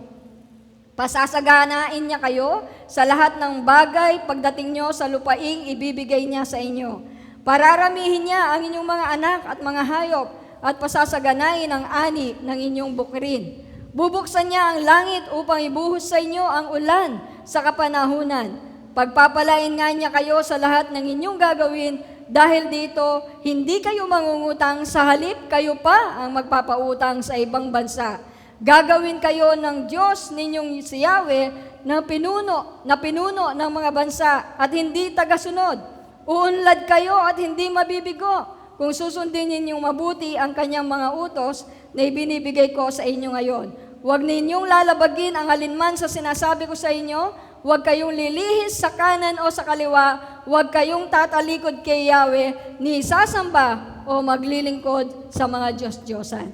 Pasasaganain niya kayo sa lahat ng bagay pagdating nyo sa lupaing ibibigay niya sa inyo. Pararamihin niya ang inyong mga anak at mga hayop at pasasaganain ang ani ng inyong bukirin. Bubuksan niya ang langit upang ibuhos sa inyo ang ulan sa kapanahunan. Pagpapalain nga niya kayo sa lahat ng inyong gagawin. Dahil dito, hindi kayo mangungutang, sa halip kayo pa ang magpapautang sa ibang bansa. Gagawin kayo ng Diyos ninyong si Yahweh na pinuno ng mga bansa at hindi tagasunod. Uunlad kayo at hindi mabibigo kung susundin ninyong mabuti ang Kanyang mga utos na ibinibigay ko sa inyo ngayon. Huwag ninyong lalabagin ang alinman sa sinasabi ko sa inyo. Huwag kayong lilihis sa kanan o sa kaliwa. Huwag kayong tatalikod kay Yahweh, ni sasamba o maglilingkod sa mga Diyos-Diyosan.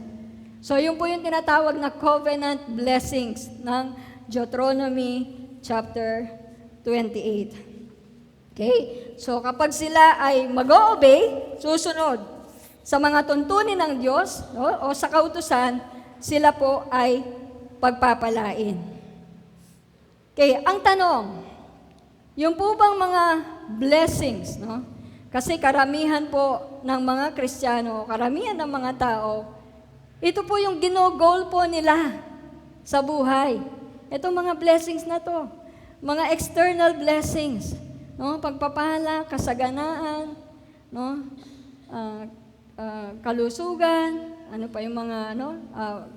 So yun po yung tinatawag na covenant blessings ng Deuteronomy chapter 28. Okay? So kapag sila ay mag-o-obey, susunod sa mga tuntunin ng Diyos o sa kautusan, sila po ay pagpapalain. Okay, ang tanong, yung po bang mga blessings, no? Kasi karamihan po ng mga Kristiyano, karamihan ng mga tao, ito po yung ginogol po nila sa buhay. Itong mga blessings na to, mga external blessings, no? Pagpapala, kasaganaan, no? Kalusugan, ano pa yung mga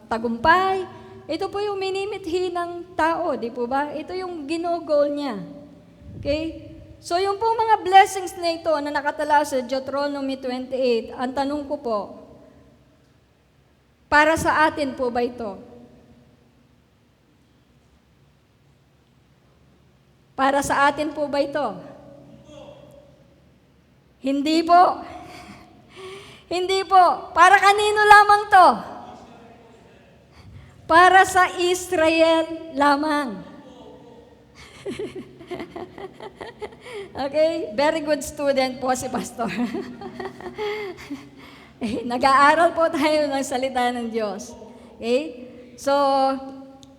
tagumpay. Ito po yung minimithi ng tao, di po ba? Ito yung ginogol niya. Okay? So yung po mga blessings na ito na nakatala sa Deuteronomy 28, ang tanong ko po, para sa atin po ba ito? Para sa atin po ba ito? Hindi po. Hindi po. Para kanino lamang to? Para sa Israel lamang. Okay? Very good student po si Pastor. Nag-aaral po tayo ng salita ng Diyos. Okay? So,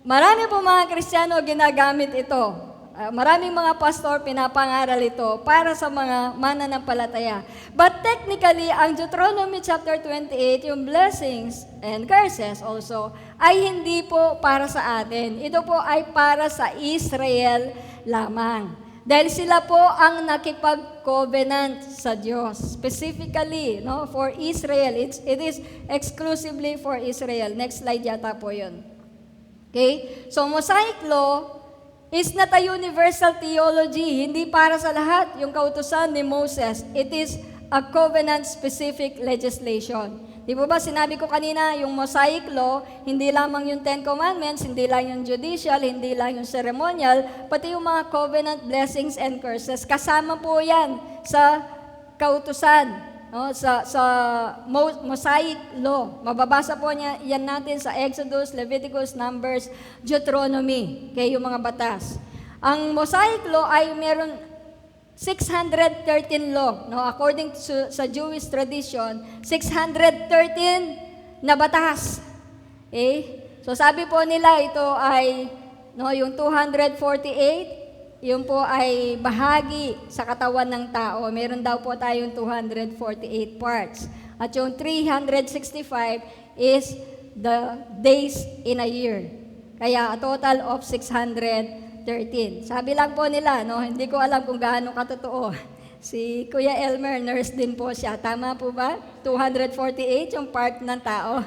marami po mga Kristiyano ginagamit ito. Maraming mga pastor pinapangaral ito para sa mga mananampalataya. But technically, ang Deuteronomy chapter 28, yung blessings and curses also, ay hindi po para sa atin. Ito po ay para sa Israel lamang. Dahil sila po ang nakipag-covenant sa Diyos. Specifically, no, for Israel. It is exclusively for Israel. Next slide yata po yun. Okay? So, Mosaic Law is not a universal theology. Hindi para sa lahat yung kautusan ni Moses. It is a covenant-specific legislation. Di ba sinabi ko kanina, yung Mosaic Law, hindi lamang yung Ten Commandments, hindi lang yung judicial, hindi lang yung ceremonial, pati yung mga covenant blessings and curses. Kasama po yan sa kautusan, no? sa Mosaic Law. Mababasa po niya yan natin sa Exodus, Leviticus, Numbers, Deuteronomy, kaya yung mga batas. Ang Mosaic Law ay meron 613 law, no? According to sa Jewish tradition, 613 na batas. Okay? So sabi po nila ito ay yung 248, yun po ay bahagi sa katawan ng tao. Meron daw po tayong 248 parts. At yung 365 is the days in a year. Kaya a total of 613. Sabi lang po nila, hindi ko alam kung gaano katotoo. Si Kuya Elmer, nurse din po siya. Tama po ba? 248 yung part ng tao.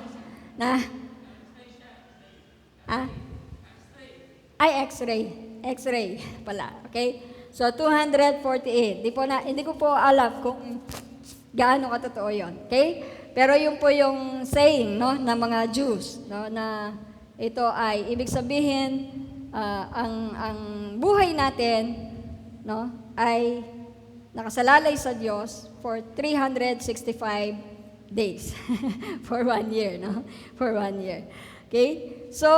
X-ray. X-ray pala. Okay? So, 248. Hindi ko po alam kung gaano katotoo yun. Okay? Pero yun po yung saying, no, ng mga Jews, no, na ito ay ibig sabihin ang buhay natin, no, ay nakasalalay sa Diyos for 365 days for 1 year, no? For 1 year. Okay? So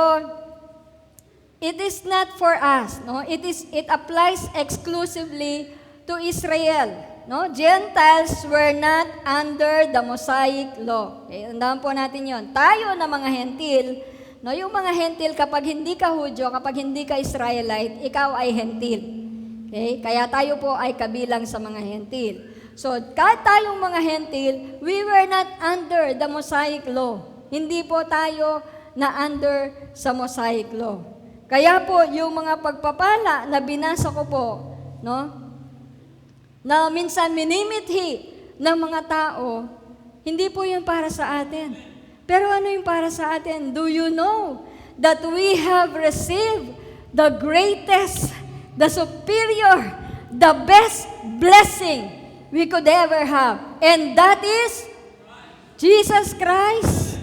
it is not for us, no? It applies exclusively to Israel, no? Gentiles were not under the Mosaic law. Okay? Tandaan po natin 'yon. Tayo na mga hentil, no, yung mga hentil kapag hindi ka Hudyo, kapag hindi ka Israelite, ikaw ay hentil. Okay? Kaya tayo po ay kabilang sa mga hentil. So, kahit tayong mga hentil, we were not under the Mosaic law. Hindi po tayo na under sa Mosaic law. Kaya po, yung mga pagpapala na binasa ko po, no, na minsan minimithi ng mga tao, hindi po yun para sa atin. Pero ano yung para sa atin? Do you know that we have received the greatest, the superior, the best blessing we could ever have? And that is Jesus Christ.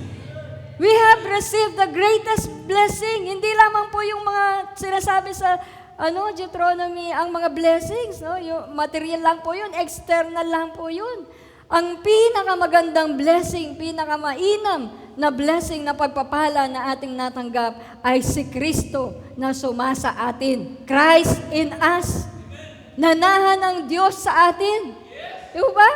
We have received the greatest blessing. Hindi lamang po yung mga sinasabi sa Deuteronomy, ang mga blessings, no? Yung material lang po yun, external lang po yun. Ang pinakamagandang blessing, pinakamainam na blessing na pagpapala na ating natanggap ay si Kristo na sumasa atin. Christ in us. Nanahan ng Diyos sa atin. Diba ba?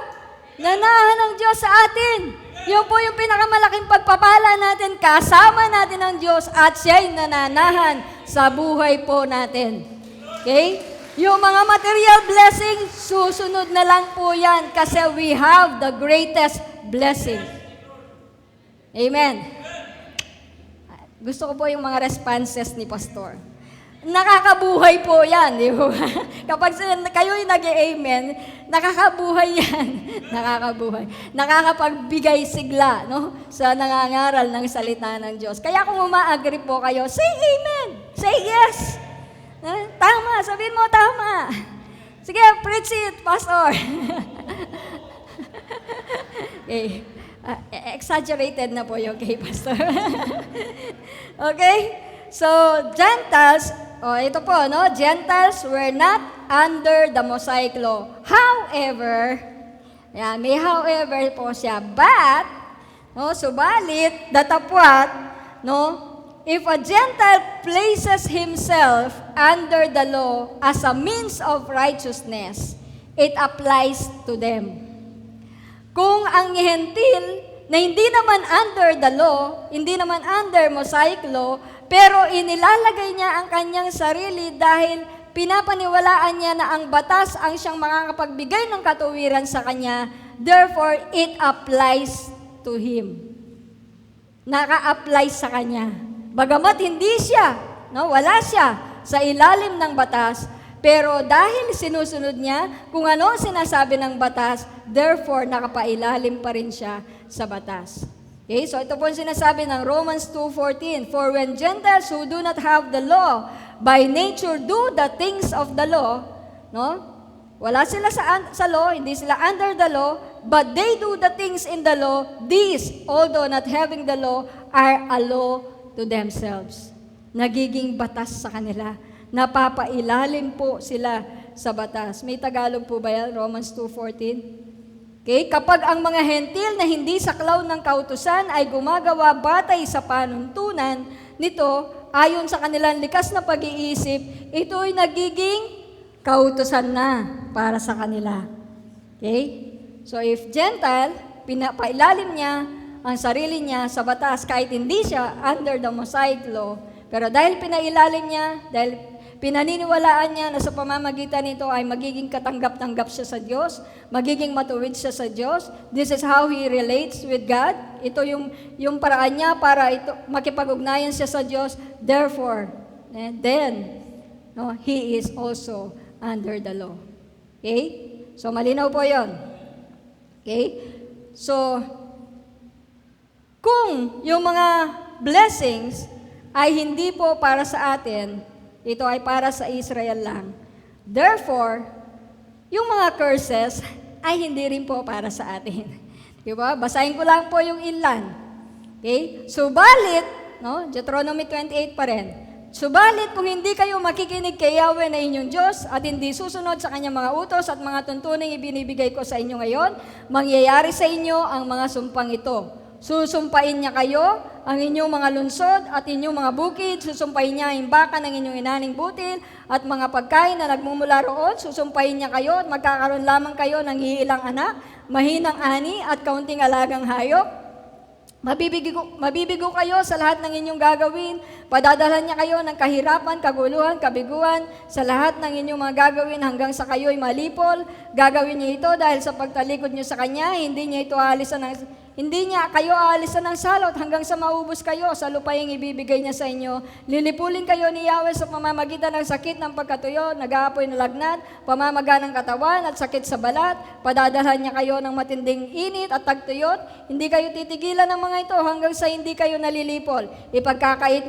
Nanahan ng Diyos sa atin. Yun po yung pinakamalaking pagpapala natin. Kasama natin ang Diyos at siya'y nananahan sa buhay po natin. Okay? Yung mga material blessing, susunod na lang po yan kasi we have the greatest blessing. Amen. Gusto ko po yung mga responses ni Pastor. Nakakabuhay po yan, di ba? Kapag kayo'y nag-amen, nakakabuhay yan. Nakakabuhay. Nakakapagbigay sigla, no? Sa nangangaral ng salita ng Diyos. Kaya kung uma-agree po kayo, say amen. Say yes. Tama. Sabihin mo, tama. Sige, preach it, Pastor. Okay. Exaggerated na po yung kay Pastor. Okay? So, Gentiles, ito po, no? Gentiles were not under the Mosaic law. However, may however po siya. But, no, subalit, datapwat, no, if a Gentile places himself under the law as a means of righteousness, it applies to them. Kung ang hentil na hindi naman under the law, hindi naman under Mosaic law, pero inilalagay niya ang kanyang sarili dahil pinapaniwalaan niya na ang batas ang siyang makakapagbigay ng katuwiran sa kanya, therefore, it applies to him. Naka-apply sa kanya. Bagamat hindi siya, no, wala siya sa ilalim ng batas, pero dahil sinusunod niya kung ano sinasabi ng batas, therefore, nakapailalim pa rin siya sa batas. Okay, so ito po ang sinasabi ng Romans 2:14. For when Gentiles who do not have the law, by nature do the things of the law, no? Wala sila sa law, hindi sila under the law, but they do the things in the law, these, although not having the law, are a law to themselves. Nagiging batas sa kanila. Napapailalim po sila sa batas. May Tagalog po ba yan? Romans 2:14. Okay? Kapag ang mga hentil na hindi saklaw ng kautusan ay gumagawa batay sa panuntunan nito, ayon sa kanilang likas na pag-iisip, ito'y nagiging kautusan na para sa kanila. Okay? So if Gentile, pinapailalim niya ang sarili niya sa batas kahit hindi siya under the Mosaic law, pero dahil pinailalim niya, dahil pinaniniwalaan niya na sa pamamagitan nito ay magiging katanggap-tanggap siya sa Diyos, magiging matuwid siya sa Diyos. This is how he relates with God. Ito yung paraan niya para makipag-ugnayan siya sa Diyos. Therefore, then, no, he is also under the law. Okay? So, malinaw po yon. Okay? So, kung yung mga blessings ay hindi po para sa atin, ito ay para sa Israel lang. Therefore, yung mga curses, ay hindi rin po para sa atin. Di ba? Basahin ko lang po yung ilan. Okay? Subalit, no? Deuteronomy 28 pa rin. Subalit kung hindi kayo makikinig kay Yahweh na inyong Diyos at hindi susunod sa kanyang mga utos at mga tuntuning ibinibigay ko sa inyo ngayon, mangyayari sa inyo ang mga sumpang ito. Susumpain niya kayo, ang inyong mga lunsod at inyong mga bukid, susumpain niya ang baka ng inyong inaning butil at mga pagkain na nagmumula roon, susumpain niya kayo at magkakaroon lamang kayo ng iilang anak, mahinang ani at kaunting alagang hayop. Mabibigo kayo sa lahat ng inyong gagawin. Padadalhan niya kayo ng kahirapan, kaguluhan, kabiguan sa lahat ng inyong mga gagawin hanggang sa kayo'y malipol. Gagawin niya ito dahil sa pagtalikod niyo sa Kanya, hindi niya kayo aalisan ng salot hanggang sa maubos kayo sa lupayang ibibigay niya sa inyo. Lilipulin kayo ni Yahweh sa pamamagitan ng sakit ng pagkatuyo, nag-aapoy na lagnat, pamamaga ng katawan at sakit sa balat. Padadalhan niya kayo ng matinding init at tagtuyot. Hindi kayo titigilan ng mga ito hanggang sa hindi kayo nalilipol. Ipagkakait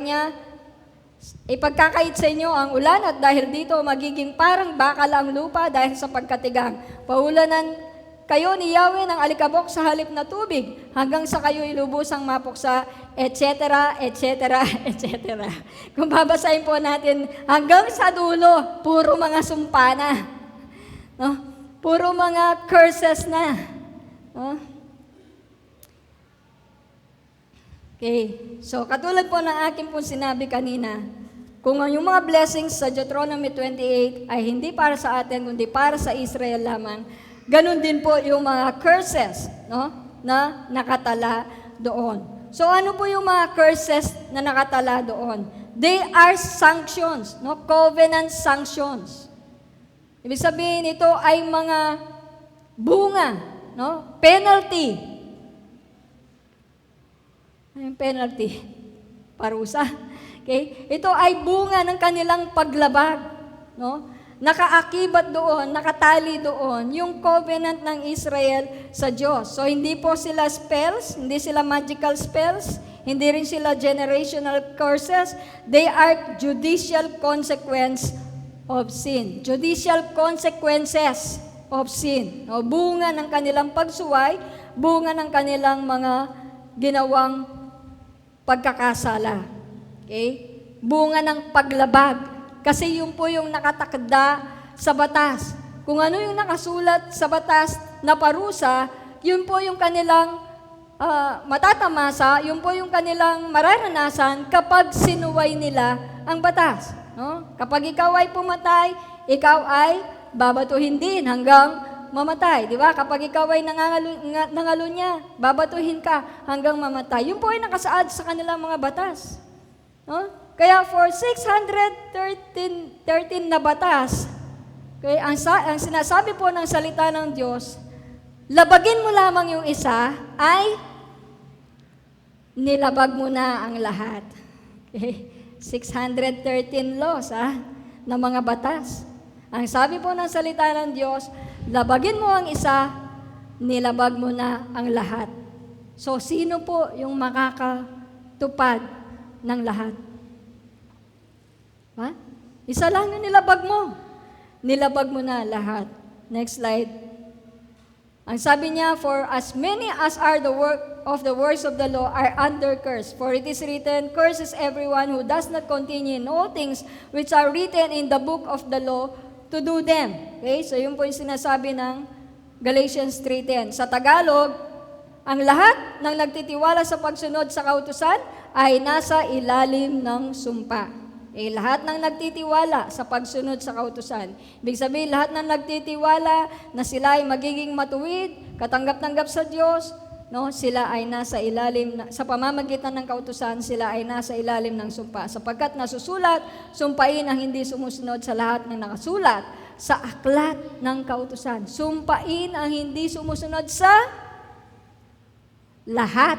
sa inyo ang ulan at dahil dito magiging parang bakal ang lupa dahil sa pagkatigang. Paulanan kayo ni Yahweh ng alikabok sa halip na tubig hanggang sa kayo'y lubusang mapuksa, etc., etc., etc. Kung babasahin po natin hanggang sa dulo, puro mga sumpa na. No? Puro mga curses na. No? Okay. So, katulad po ng akin po sinabi kanina, kung yung mga blessings sa Deuteronomy 28 ay hindi para sa atin, kundi para sa Israel lamang, ganun din po yung mga curses, no, na nakatala doon. So ano po yung mga curses na nakatala doon? They are sanctions, no, covenant sanctions. Ibig sabihin ito ay mga bunga, no, penalty. Ano yung penalty? Parusa. Okay? Ito ay bunga ng kanilang paglabag, no? Nakaakibat doon, nakatali doon, yung covenant ng Israel sa Diyos. So, hindi po sila spells, hindi sila magical spells, hindi rin sila generational curses. They are judicial consequence of sin. Judicial consequences of sin. O, bunga ng kanilang pagsuway, bunga ng kanilang mga ginawang pagkakasala. Okay? Bunga ng paglabag. Kasi yun po yung nakatakda sa batas. Kung ano yung nakasulat sa batas na parusa, yun po yung kanilang matatamasa, yun po yung kanilang mararanasan kapag sinuway nila ang batas. No? Kapag ikaw ay pumatay, ikaw ay babatuhin din hanggang mamatay. Di ba? Kapag ikaw ay nangalunya, babatuhin ka hanggang mamatay. Yun po ay nakasaad sa kanilang mga batas. No? Kaya for 613 na batas, okay, ang sinasabi po ng salita ng Diyos, labagin mo lamang yung isa, ay nilabag mo na ang lahat. Okay? 613 laws na mga batas. Ang sabi po ng salita ng Diyos, labagin mo ang isa, nilabag mo na ang lahat. So, sino po yung makakatupad ng lahat? Ha? Isa lang yung nilabag mo. Nilabag mo na lahat. Next slide. Ang sabi niya, for as many as are the works of the law are under curse. For it is written, curse is everyone who does not continue in all things which are written in the book of the law to do them. Okay? So yun po yung sinasabi ng Galatians 3:10. Sa Tagalog, ang lahat ng nagtitiwala sa pagsunod sa kautusan ay nasa ilalim ng sumpa. Lahat ng nagtitiwala sa pagsunod sa kautusan. Ibig sabihin, lahat ng nagtitiwala na sila ay magiging matuwid, katanggap-tanggap sa Diyos, no, sila ay nasa ilalim, sa pamamagitan ng kautusan, sila ay nasa ilalim ng sumpa. Sapagkat nasusulat, sumpain ang hindi sumusunod sa lahat ng nakasulat sa aklat ng kautusan. Sumpain ang hindi sumusunod sa lahat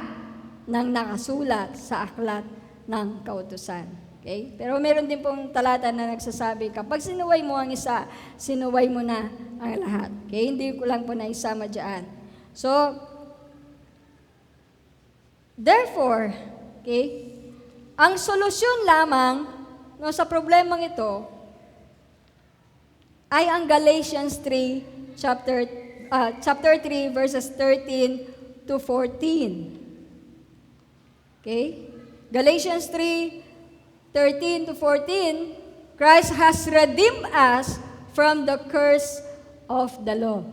ng nakasulat sa aklat ng kautusan. Okay? Pero meron din pong talata na nagsasabi, kapag sinuway mo ang isa, sinuway mo na ang lahat. Okay? Hindi ko lang po naisama dyan. So, therefore, okay, ang solusyon lamang no, sa problemang ito ay ang Galatians 3, chapter 3, verses 13 to 14. Okay? Galatians 3, 13 to 14, Christ has redeemed us from the curse of the law.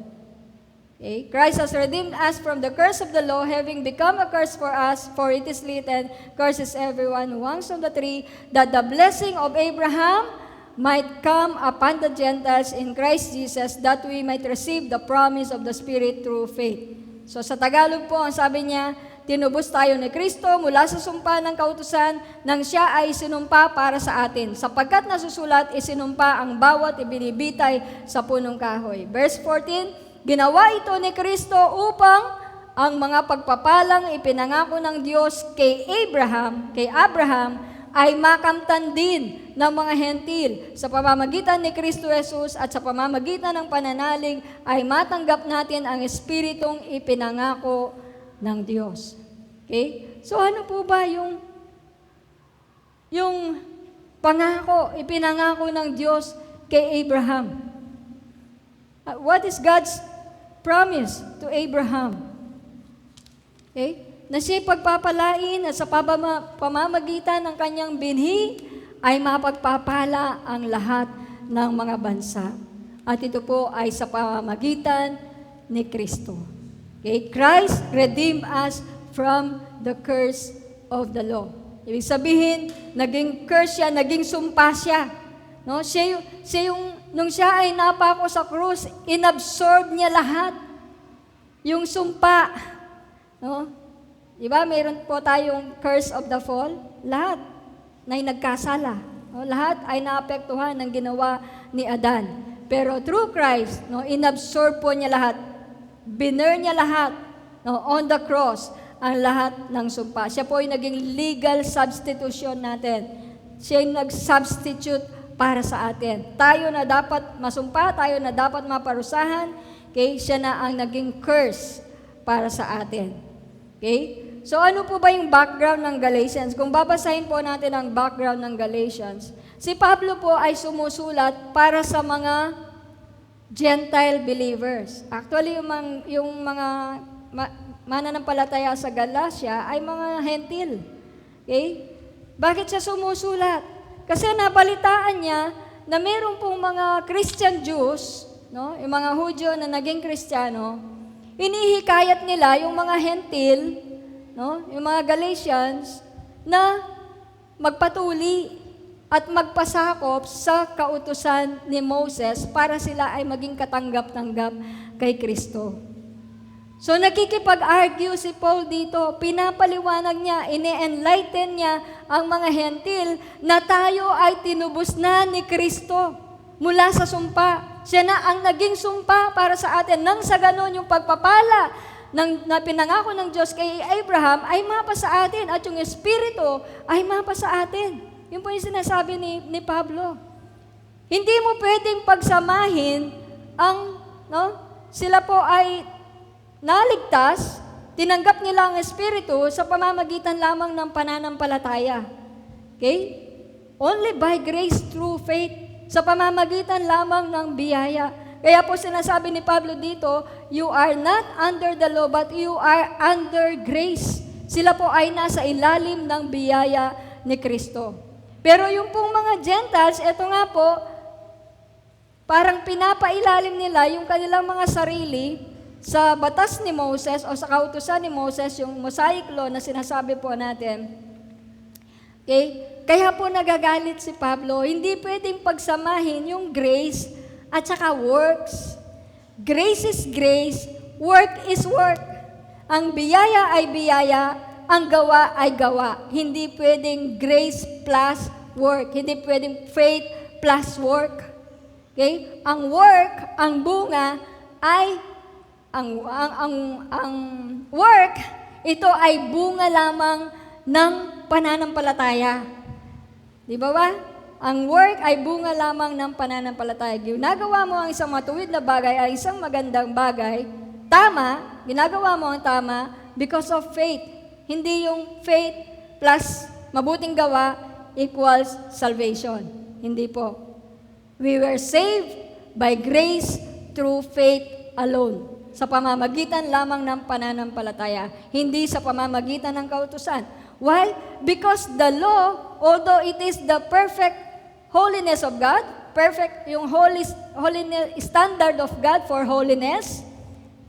Okay? Christ has redeemed us from the curse of the law, having become a curse for us, for it is written, curses everyone who hangs on the tree, that the blessing of Abraham might come upon the Gentiles in Christ Jesus, that we might receive the promise of the Spirit through faith. So sa Tagalog po, ang sabi niya, tinubos tayo ni Kristo mula sa sumpa ng kautusan nang siya ay sinumpa para sa atin. Sapagkat nasusulat, isinumpa ang bawat ibinibitay sa punong kahoy. Verse 14, ginawa ito ni Kristo upang ang mga pagpapalang ipinangako ng Diyos kay Abraham ay makamtan din ng mga hentil. Sa pamamagitan ni Kristo Jesus at sa pamamagitan ng pananalig ay matanggap natin ang Espiritong ipinangako ng Diyos. Okay? So ano po ba yung pangako, ipinangako ng Diyos kay Abraham? What is God's promise to Abraham? Okay? Na siya'y pagpapalain at sa pamamagitan ng kanyang binhi ay mapagpapala ang lahat ng mga bansa. At ito po ay sa pamamagitan ni Kristo. Okay? Christ redeemed us from the curse of the law. Ibig sabihin, naging curse siya, naging sumpa siya. No? Nung siya ay napako sa krus, inabsorb niya lahat. Yung sumpa. No? Diba, mayroon po tayong curse of the fall. Lahat na nagkasala. No? Lahat ay naapektuhan ng ginawa ni Adan. Pero through Christ, no, inabsorb po niya lahat. Biner niya lahat, no, on the cross, ang lahat ng sumpa. Siya po ay naging legal substitution natin. Siya ay nag-substitute para sa atin. Tayo na dapat masumpa, tayo na dapat maparusahan, okay? Siya na ang naging curse para sa atin. Okay? So ano po ba yung background ng Galatians? Kung babasahin po natin ang background ng Galatians, si Pablo po ay sumusulat para sa mga Gentile believers. Actually, yung mga mananampalataya sa Galatia ay mga hentil. Okay? Bakit siya sumusulat? Kasi nabalitaan niya na mayroon pong mga Christian Jews, no? Yung mga Hudyo na naging Kristiyano, inihikayat nila yung mga hentil, no? Yung mga Galatians, na magpatuli at magpasakop sa kautusan ni Moses para sila ay maging katanggap-tanggap kay Kristo. So nakikipag-argue si Paul dito, pinapaliwanag niya, ine-enlighten niya ang mga hentil na tayo ay tinubos na ni Kristo mula sa sumpa. Siya na ang naging sumpa para sa atin. Nang sa ganon yung pagpapala na pinangako ng Diyos kay Abraham ay mapa sa atin at yung Espiritu ay mapa sa atin. Yun po yung sinasabi ni Pablo. Hindi mo pwedeng pagsamahin sila po ay naligtas, tinanggap nila ang Espiritu sa pamamagitan lamang ng pananampalataya. Okay? Only by grace through faith, sa pamamagitan lamang ng biyaya. Kaya po sinasabi ni Pablo dito, you are not under the law, but you are under grace. Sila po ay nasa ilalim ng biyaya ni Kristo. Pero yung pong mga Gentiles, eto nga po, parang pinapailalim nila yung kanilang mga sarili sa batas ni Moses o sa kautusan ni Moses, yung Mosaic law na sinasabi po natin. Okay? Kaya po nagagalit si Pablo, hindi pwedeng pagsamahin yung grace at saka works. Grace is grace, work is work. Ang biyaya ay biyaya, ang gawa ay gawa. Hindi pwedeng grace plus work. Hindi pwedeng faith plus work. Okay? Ang work, ang bunga ay ang work, ito ay bunga lamang ng pananampalataya. Di ba ba? Ang work ay bunga lamang ng pananampalataya. Ginagawa mo ang isang matuwid na bagay, ay isang magandang bagay, tama, ginagawa mo ang tama because of faith. Hindi yung faith plus mabuting gawa equals salvation. Hindi po. We were saved by grace through faith alone. sa pamamagitan lamang ng pananampalataya, hindi sa pamamagitan ng kautusan. Why? Because the law, although it is the perfect holiness of God, perfect yung holiness standard of God for holiness,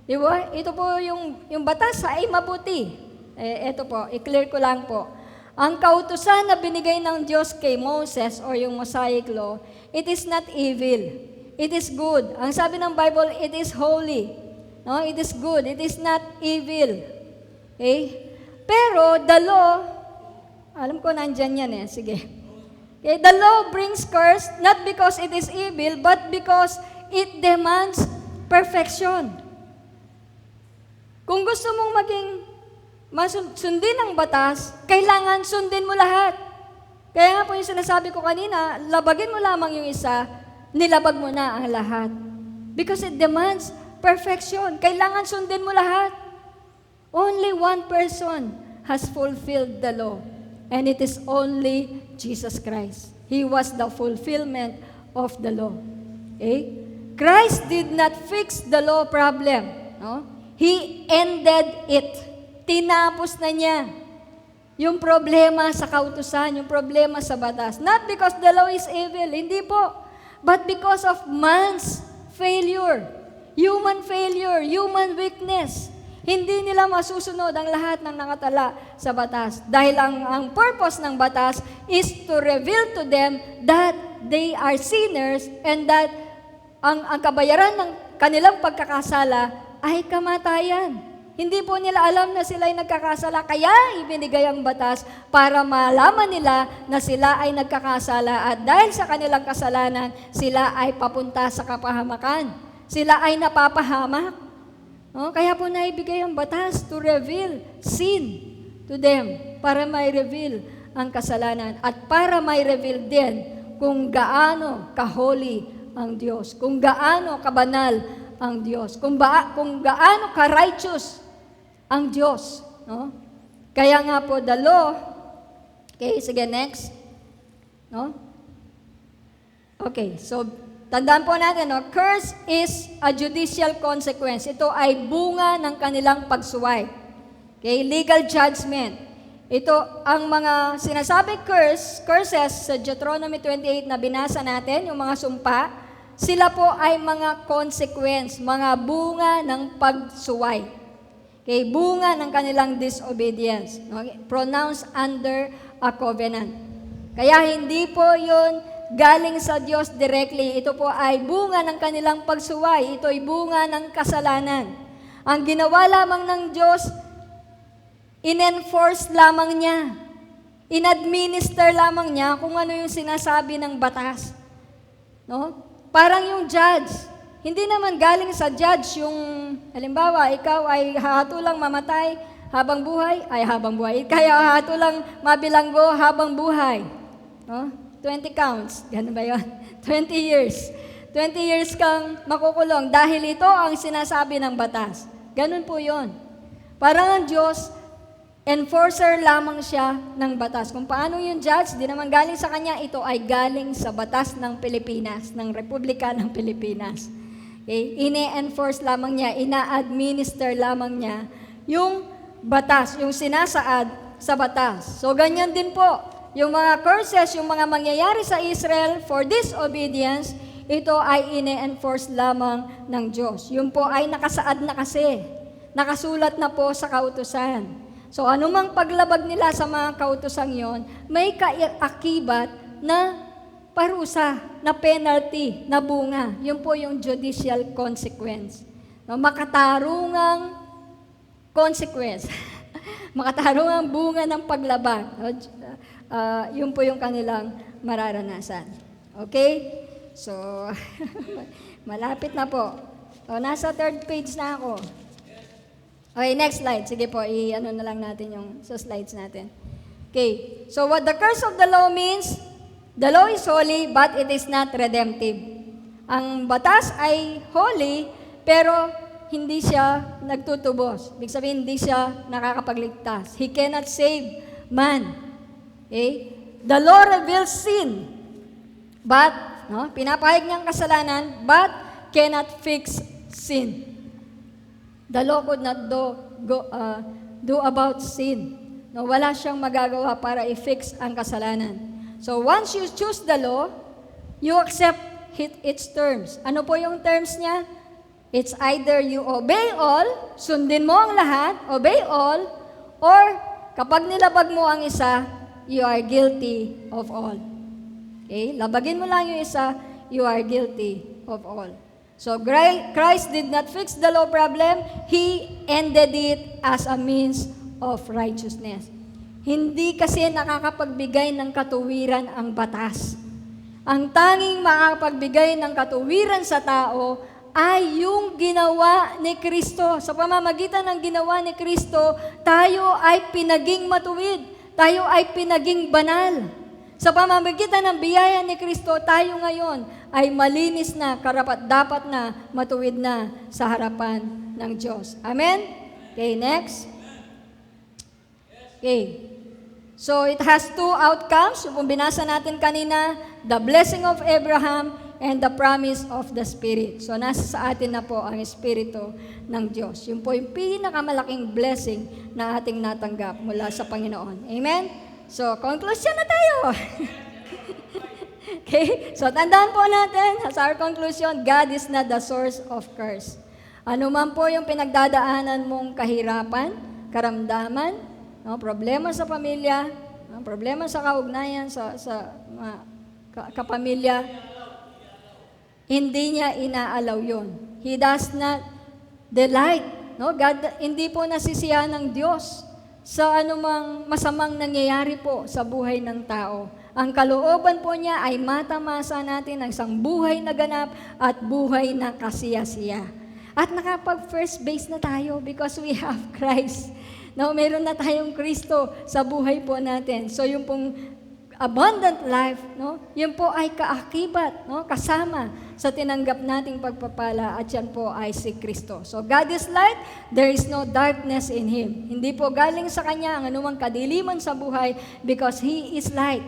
di ba? Ito po yung batas ay mabuti. Ito po, i-clear ko lang po. Ang kautusan na binigay ng Diyos kay Moses or yung Mosaic Law, it is not evil. It is good. Ang sabi ng Bible, it is holy. No, it is good. It is not evil. Okay? Pero the law, alam ko nandyan yan sige. Okay, the law brings curse not because it is evil, but because it demands perfection. Kung gusto mong sundin ang batas, kailangan sundin mo lahat. Kaya nga po yung sinasabi ko kanina, labagin mo lamang yung isa, nilabag mo na ang lahat. Because it demands perfection. Kailangan sundin mo lahat. Only one person has fulfilled the law. And it is only Jesus Christ. He was the fulfillment of the law. Okay? Christ did not fix the law problem. No? He ended it. Tinapos na niya yung problema sa kautusan, yung problema sa batas. Not because the law is evil, hindi po. But because of man's failure. Human failure, human weakness. Hindi nila masusunod ang lahat ng nakatala sa batas. Dahil ang purpose ng batas is to reveal to them that they are sinners and that ang kabayaran ng kanilang pagkakasala ay kamatayan. Hindi po nila alam na sila ay nagkakasala, kaya ibinigay ang batas para malaman nila na sila ay nagkakasala at dahil sa kanilang kasalanan, sila ay papunta sa kapahamakan. Sila ay napapahamak. No? Kaya po naibigay ang batas to reveal sin to them para may reveal ang kasalanan at para may reveal din kung gaano ka-holy ang Diyos, kung gaano kabanal ang Diyos, kung gaano ka-righteous ang Diyos. No? Kaya nga po the law, okay, sige next. No? Okay, so tandaan po natin, no? Curse is a judicial consequence. Ito ay bunga ng kanilang pagsuway. Okay? Legal judgment. Ito, ang mga sinasabi curses sa Deuteronomy 28 na binasa natin, yung mga sumpa, sila po ay mga consequence, mga bunga ng pagsuway. Okay? Bunga ng kanilang disobedience. Okay? Pronounced under a covenant. Kaya hindi po yun galing sa Diyos directly. Ito po ay bunga ng kanilang pagsuway. Ito ay bunga ng kasalanan. Ang ginawa lamang ng Diyos, in-enforce lamang niya. In-administer lamang niya kung ano yung sinasabi ng batas. No? Parang yung judge. Hindi naman galing sa judge yung, halimbawa, ikaw ay hahatulang mamatay habang buhay, kaya hahatulang mabilanggo habang buhay. No? 20 counts. Ganun ba yun? 20 years. 20 years kang makukulong dahil ito ang sinasabi ng batas. Ganun po yun. Parang ang Diyos, enforcer lamang siya ng batas. Kung paano yung judge, di naman galing sa kanya, ito ay galing sa batas ng Pilipinas, ng Republika ng Pilipinas. Okay? Ine-enforce lamang niya, ina-administer lamang niya yung batas, yung sinasaad sa batas. So, ganyan din po. Yung mga curses, yung mga mangyayari sa Israel for disobedience, ito ay ine-enforce lamang ng Diyos. Yun po ay nakasaad na kasi. Nakasulat na po sa kautusan. So anumang paglabag nila sa mga kautosang yon, may kaakibat na parusa, na penalty, na bunga. Yun po yung judicial consequence. No, makatarungang consequence. Makatarungang bunga ng paglabag. Yun po yung kanilang mararanasan. Okay? So, malapit na po. Nasa third page na ako. Okay, next slide. Sige po, i-ano na lang natin yung sa slides natin. Okay, so what the curse of the law means, the law is holy, but it is not redemptive. Ang batas ay holy, pero hindi siya nagtutubos. Ibig sabihin, hindi siya nakakapagligtas. He cannot save man. Okay? The law reveals sin, but, pinapahayag niya ang kasalanan, but cannot fix sin. The law could not do about sin. No, wala siyang magagawa para i-fix ang kasalanan. So once you choose the law, you accept its terms. Ano po yung terms niya? It's either you obey all, sundin mo ang lahat, obey all, or kapag nilabag mo ang isa, you are guilty of all. Okay? Labagin mo lang yung isa, you are guilty of all. So Christ did not fix the law problem, He ended it as a means of righteousness. Hindi kasi nakakapagbigay ng katuwiran ang batas. Ang tanging makakapagbigay ng katuwiran sa tao ay yung ginawa ni Kristo. Sa pamamagitan ng ginawa ni Kristo, tayo ay pinaging matuwid. Tayo ay pinaging banal. Sa pamamagitan ng biyaya ni Kristo, tayo ngayon ay malinis na, karapat-dapat na, matuwid na sa harapan ng Diyos. Amen? Okay, next. Okay. So, it has two outcomes. Yung binasa natin kanina, the blessing of Abraham and the promise of the Spirit. So, nasa sa atin na po ang Espiritu ng Diyos. Yun po yung pinakamalaking blessing na ating natanggap mula sa Panginoon. Amen? So, conclusion na tayo. Okay? So, tandaan po natin, as our conclusion, God is not the source of curse. Ano man po yung pinagdadaanan mong kahirapan, karamdaman, no, problema sa pamilya, no, problema sa kaugnayan sa kapamilya, hindi niya inaalaw yun. He does not delight. No? God, hindi po nasisiyahan ng Diyos sa anumang masamang nangyayari po sa buhay ng tao. Ang kalooban po niya ay matamasa natin ng isang buhay na ganap at buhay na kasiyasiya. At nakapag-first base na tayo because we have Christ. No, meron na tayong Kristo sa buhay po natin. So yung pong abundant life, no, yun po ay kaakibat, no, kasama sa tinanggap nating pagpapala at yan po ay si Kristo. So God is light, there is no darkness in Him. Hindi po galing sa Kanya ang anumang kadiliman sa buhay because He is light.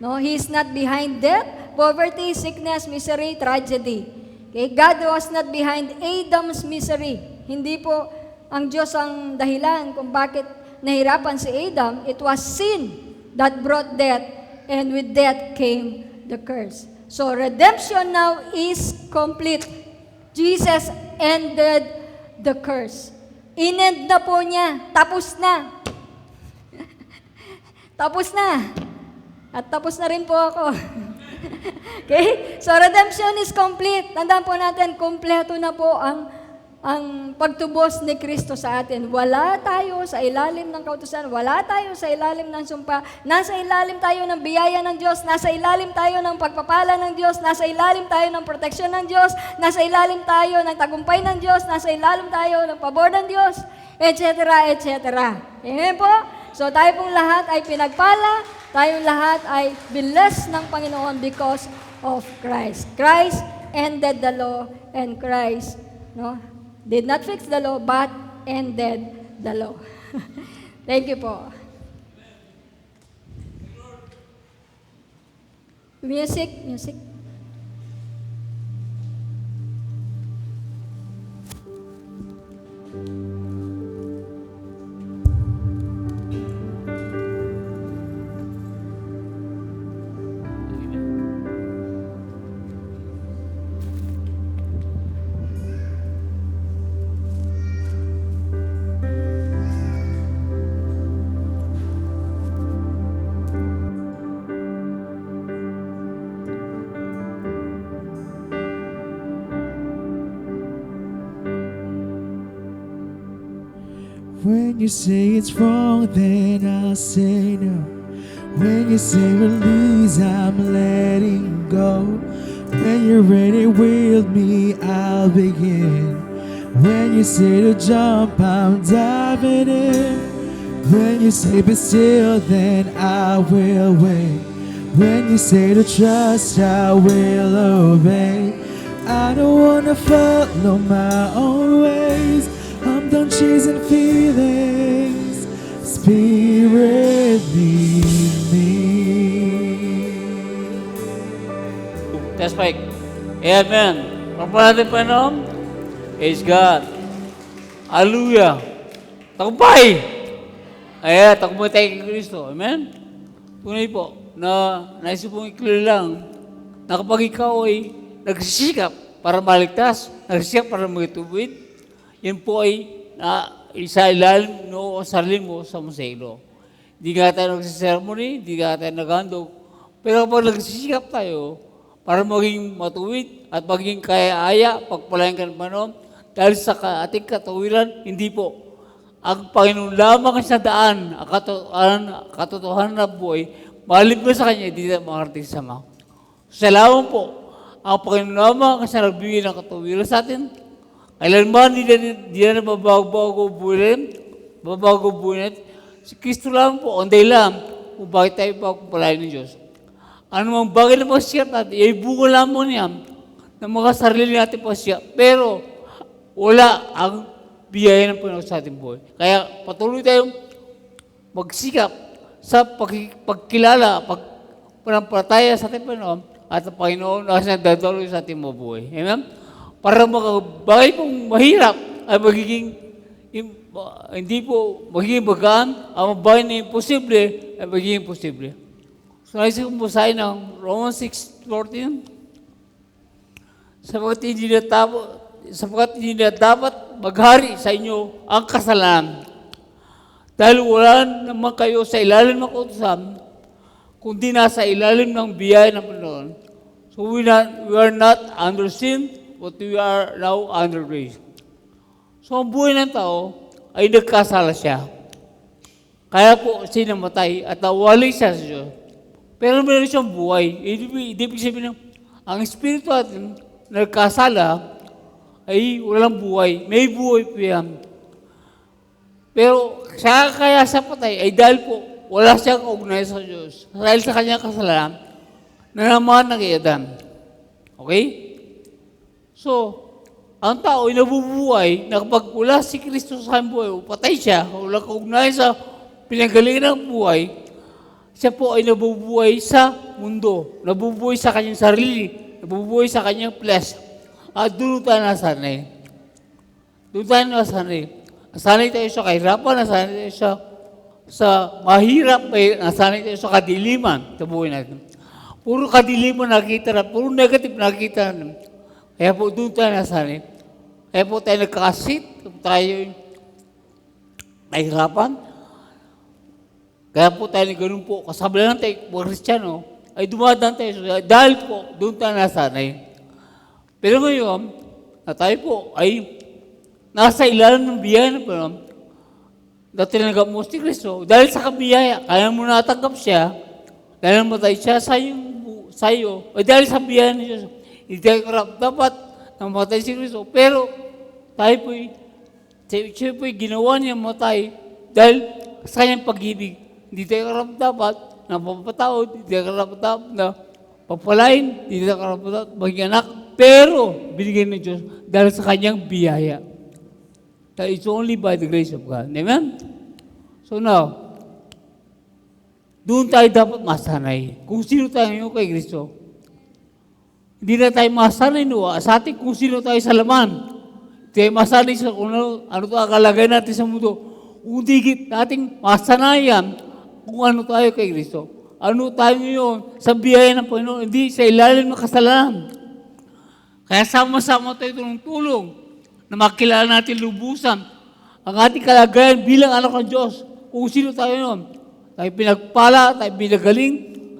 No, He is not behind death, poverty, sickness, misery, tragedy. Okay? God was not behind Adam's misery. Hindi po ang Diyos ang dahilan kung bakit nahirapan si Adam. It was sin that brought death, and with death came the curse. So redemption now is complete. Jesus ended the curse. Inend na po niya. Tapos na. Tapos na. At tapos na rin po ako. Okay? So redemption is complete. Tandaan po natin, kompleto na po ang pagtubos ni Kristo sa atin. Wala tayo sa ilalim ng kautusan, wala tayo sa ilalim ng sumpa, nasa ilalim tayo ng biyaya ng Diyos, nasa ilalim tayo ng pagpapala ng Diyos, nasa ilalim tayo ng proteksyon ng Diyos, nasa ilalim tayo ng tagumpay ng Diyos, nasa ilalim tayo ng pabor ng Diyos, etc., etc. Amen po? So tayo pong lahat ay pinagpala, tayong lahat ay blessed ng Panginoon because of Christ. Christ ended the law and Christ, no, did not fix the law, but ended the law. Thank you po. Music. When you say it's wrong, then I'll say no. When you say release, I'm letting go. When you're ready with me, I'll begin. When you say to jump, I'm diving in. When you say be still, then I will wait. When you say to trust, I will obey. I don't wanna follow my own ways. I'm done chasing feelings. Spirit, lead me. Test mic. Amen. Pagpala natin Panginoon. Praise God. Hallelujah. Tagumpay! Ay, tagumpay tayo kay Kristo. Amen? Tunay po, na naisip pong ikli lang, na kapag ikaw ay nagsisikap para maligtas, nagsisikap para magituwid, yan po ay isa ilalim no sarili mo sa muselo. Hindi nga tayo nagsisermony, hindi nga tayo naghandog, pero kapag nagsisikap tayo para maging matuwid at maging kaya-aya, pagpalayan ka ng Panginoon, dahil sa ating katuwiran, hindi po. Ang Panginoon lamang sa daan, ang katotohanan na buhay, malib mo sa Kanya, hindi na makarating sa mga. Salamat po, ang Panginoon lamang sa nagbigay ng katuwiran sa atin. Kailanman, hindi na mabago buhay natin. Si Kristo lang po, ang dahilan kung bakit tayo pagpapalayan ng Diyos. Ano mang bagay na pasya natin, bunga lamang niya ng mga sarili natin pasya. Pero, wala ang biyaya ng Panginoon sa ating buhay. Kaya patuloy tayong magsikap sa pagkilala, pagpanampalataya sa ating Panginoon at ang Panginoon na dadaloy sa ating mabuhay. Amen? Para bagay pong mahirap ay hindi po magiging bagaan, ang bagay na imposible ay magiging posible. So, naisip kong basahin ng Romans 6:14. Sapagkat hindi na dapat maghari sa inyo ang kasalanan. Dahil wala naman kayo sa ilalim ng kautusan, kundi nasa ilalim ng biyaya ng Panginoon. So we are not under sin, but we are now under grace. So ang buhay ng tao ay nagkasala siya. Kaya po siya namatay at nawalay siya sa Diyos. Pero meron siyang buhay. Ibig sabihin, ang Espiritu natin nagkasala, ay walang buhay. May buhay po yan. Pero kaya sa patay ay dahil po wala siyang ugnay sa Diyos. Dahil sa kanyang kasalanan na naman nag-iadam. Okay? So, ang tao ay nabubuhay na kapag wala si Kristo sa kanyang buhay, patay siya, wala kaugnay sa pinanggalingan ng buhay, siya po ay nabubuhay sa mundo, nabubuhay sa kanyang sarili, nabubuhay sa kanyang flesh. At doon tayo nasanay. Doon tayo nasanay. Nasanay tayo sa kahirapan, nasanay tayo sa mahirap, nasanay tayo sa kadiliman sa buhay natin. Puro kadiliman nakita natin, puro negative nakita natin. Kaya po doon tayo nasanay. Kaya po tayo nagkakasit, tayo nahihirapan. Kaya po tayo ganun po, kasabla lang tayo, mga Kristiyano, ay dumadaan tayo. Dahil po, doon tayo nasanay. Pero ngayon, na tayo po ay nasa ilalim ng biyaya ng Panginoon na tinanggap mo si Kristo. Dahil sa kabiyaya, kaya mo natanggap siya, dahil namatay siya sa iyo, o dahil sa biyaya ng Diyos, hindi tayo dapat namatay si Kristo. Pero tayo siya po'y ginawa niya matay dahil sa kanyang pag-ibig. Hindi tayo dapat na mapapatawad, hindi tayo dapat na papalain, hindi tayo dapat maging anak. Pero, binigay ng Diyos dahil sa kanyang biyaya. That it's only by the grace of God. Amen? So now, doon tayo dapat masanay. Kung sino tayo ngayon kay Kristo. Hindi na tayo masanay sa atin kung sino tayo sa laman. Hindi tayo masanay sa kung ano ito ang kalagay natin sa mundo. Kung digit nating masanayan kung ano tayo kay Kristo. Ano tayo ngayon sa biyaya ng Panginoon, hindi sa ilalim ng kasalanan. Kaya sama-sama tayo tulong na makilala natin lubusan ang ating kalagayan bilang anak ng Diyos. Kung sino tayo noon. Tayo pinagpala, tayo pinagaling,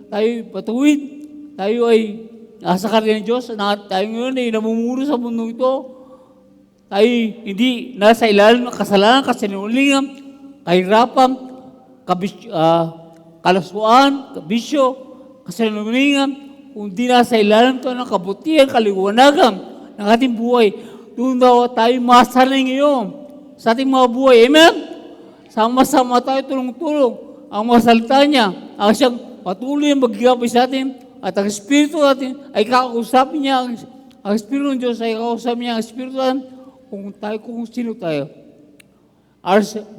tayo patuwid, tayo ay nasa karya ng Diyos, tayo ngayon ay namumuro sa mundo ito. Tayo hindi nasa ilalim ng kasalanan, kasinungalingan, kahirapan, kalaswaan, kabisyo, kasinungalingan, kundi nasa ilalim ito ng kabutihan, kaliwanagan ng ating buhay. Doon daw tayo masanay ngayon sa ating mga buhay. Amen? Sama-sama tayo tulong-tulong. Ang mga salita niya, ang siyang patuloy ang magigabay sa atin at ang Espiritu natin ay kakausapin niya. Ang Espiritu ng Diyos ay kakausapin niya. Ang Espiritu natin kung sino tayo.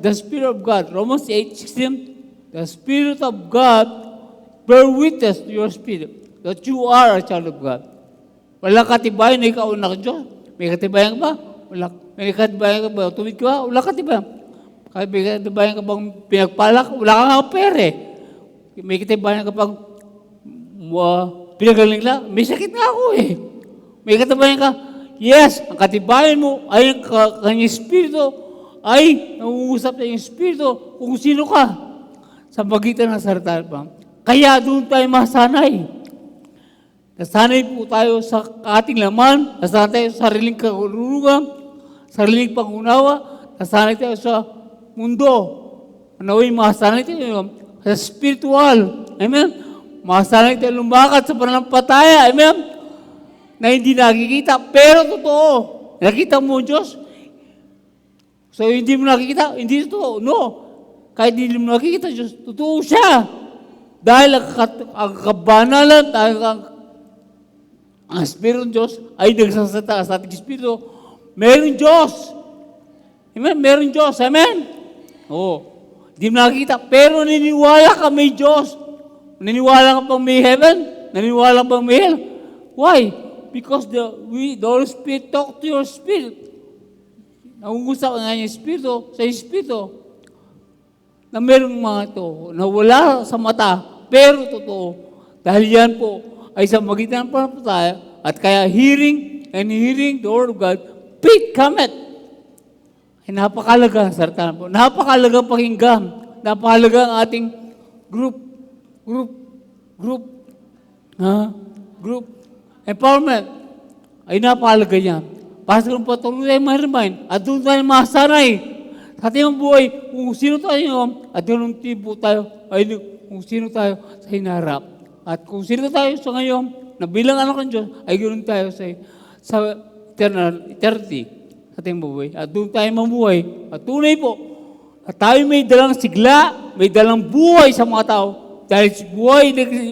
The Spirit of God, Romans 8:16, the Spirit of God bear witness to your spirit that you are a child of God. Walang katibayan na ikaw anak ng Diyos. May katibayan ba? Wala. May katibayan ka ba? Tumid ka ba? Wala katibayan. May katibayan ka bang pinagpalak? Wala ka nga pere. May katibayan ka bang pinagaling lang? May sakit nga ako eh. May katibayan ka? Yes, ang katibayan mo ay ang kanyang espiritu ay nangungusap sa iyong espiritu kung sino ka sa magitan ng salita pa. Kaya doon tayo masanay. Nasanay po tayo sa ating laman, nasanay tayo sa sariling karunungan, sariling pangunawa, nasanay tayo sa mundo. Naway masanay tayo sa spiritual. Amen? Masanay tayo lumakad sa pananampalataya. Amen? Na hindi nakikita, pero totoo. Nakita mo Diyos? So hindi mo nakikita, hindi totoo. No. Kahit hindi mo nakikita Diyos, totoo siya. Dahil ang kabanalan, ang Espiritu ng Diyos ay nagsasata sa ating Espiritu. Meron Diyos. Amen? Meron Diyos. Amen? Oo. Hindi mo nakikita, pero naniniwala ka may Diyos. Naniniwala ka pang may heaven? Naniniwala ka pang may hell? Why? Because the Holy Spirit talk to your spirit. Nangungusap nga yung Espiritu sa Espiritu na merong mga ito na wala sa mata, pero totoo. Dahil yan po ay sa magitan ng pananampalataya at kaya hearing the Word of God, faith cometh. Ay napakalaga, sartan po. Napakalaga pakinggan. Napakalaga ang ating group empowerment. Ay napakalaga yan. Pastor kung patuloy tayo ma-remind at doon tayo masanay sa ating buhay kung sino tayo at doon tipo tayo ay kung sino tayo sa hinarap. At kung sino tayo sa ngayon na bilang anak ng Diyos ay ganoon tayo sa eternity sa ating buhay. At doon tayo mabuhay. At tunay po at tayo may dalang sigla, may dalang buhay sa mga tao dahil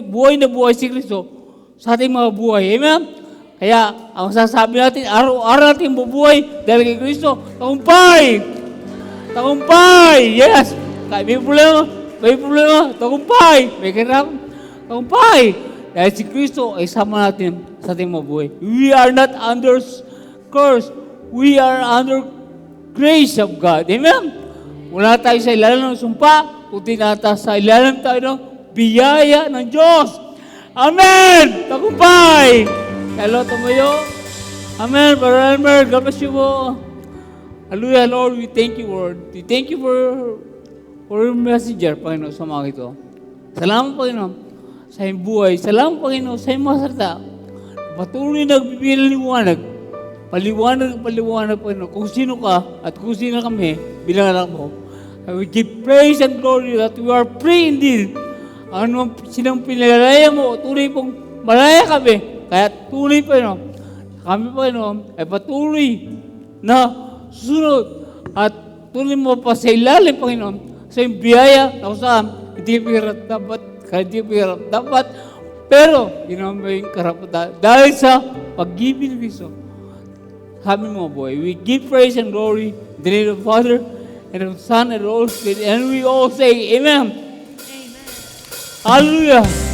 buhay na buhay si Kristo sa ating mga buhay. Amen? Kaya, ang sasabi natin, araw-araw natin bubuhay dahil kay Kristo, tagumpay! Tagumpay! Yes! May problema, tagumpay! May kirap, tagumpay! Dahil si Kristo ay sama natin sa ating mabuhay. We are not under curse. We are under grace of God. Amen? Wala tayo sa ilalim ng sumpa, kundi nata sa ilalim tayo ng biyaya ng Diyos. Amen! Tagumpay! Hello, tumayo. Amen. Brother Elmer, God bless you po. Hallelujah, Lord. We thank you, Lord. We thank you for your messenger, Panginoon, sa mga ito. Salamat, Panginoon, sa iyong buhay. Salamat, Panginoon, sa iyong mga salita. Patuloy nagbibigay ng liwanag. Paliwanag, Panginoon, kung sino ka at kung sino kami bilang anak mo. I will give praise and glory that we are free indeed. Ano sinang pinalalaya mo, tunay pong malaya kami. Kaya tuloy pa yun, kami pa yun, ay patuloy na susunod at tuloy mo pa sa ilalim, Panginoon, sa iyong biyaya na kung saan hindi pirap dapat, pero ginawa mo yung karapatan dahil sa pag-ibig ng Kristo. Kami mga buhay, we give praise and glory in the name of the Father and of the Son and of the Holy Spirit, and we all say, Amen. Hallelujah.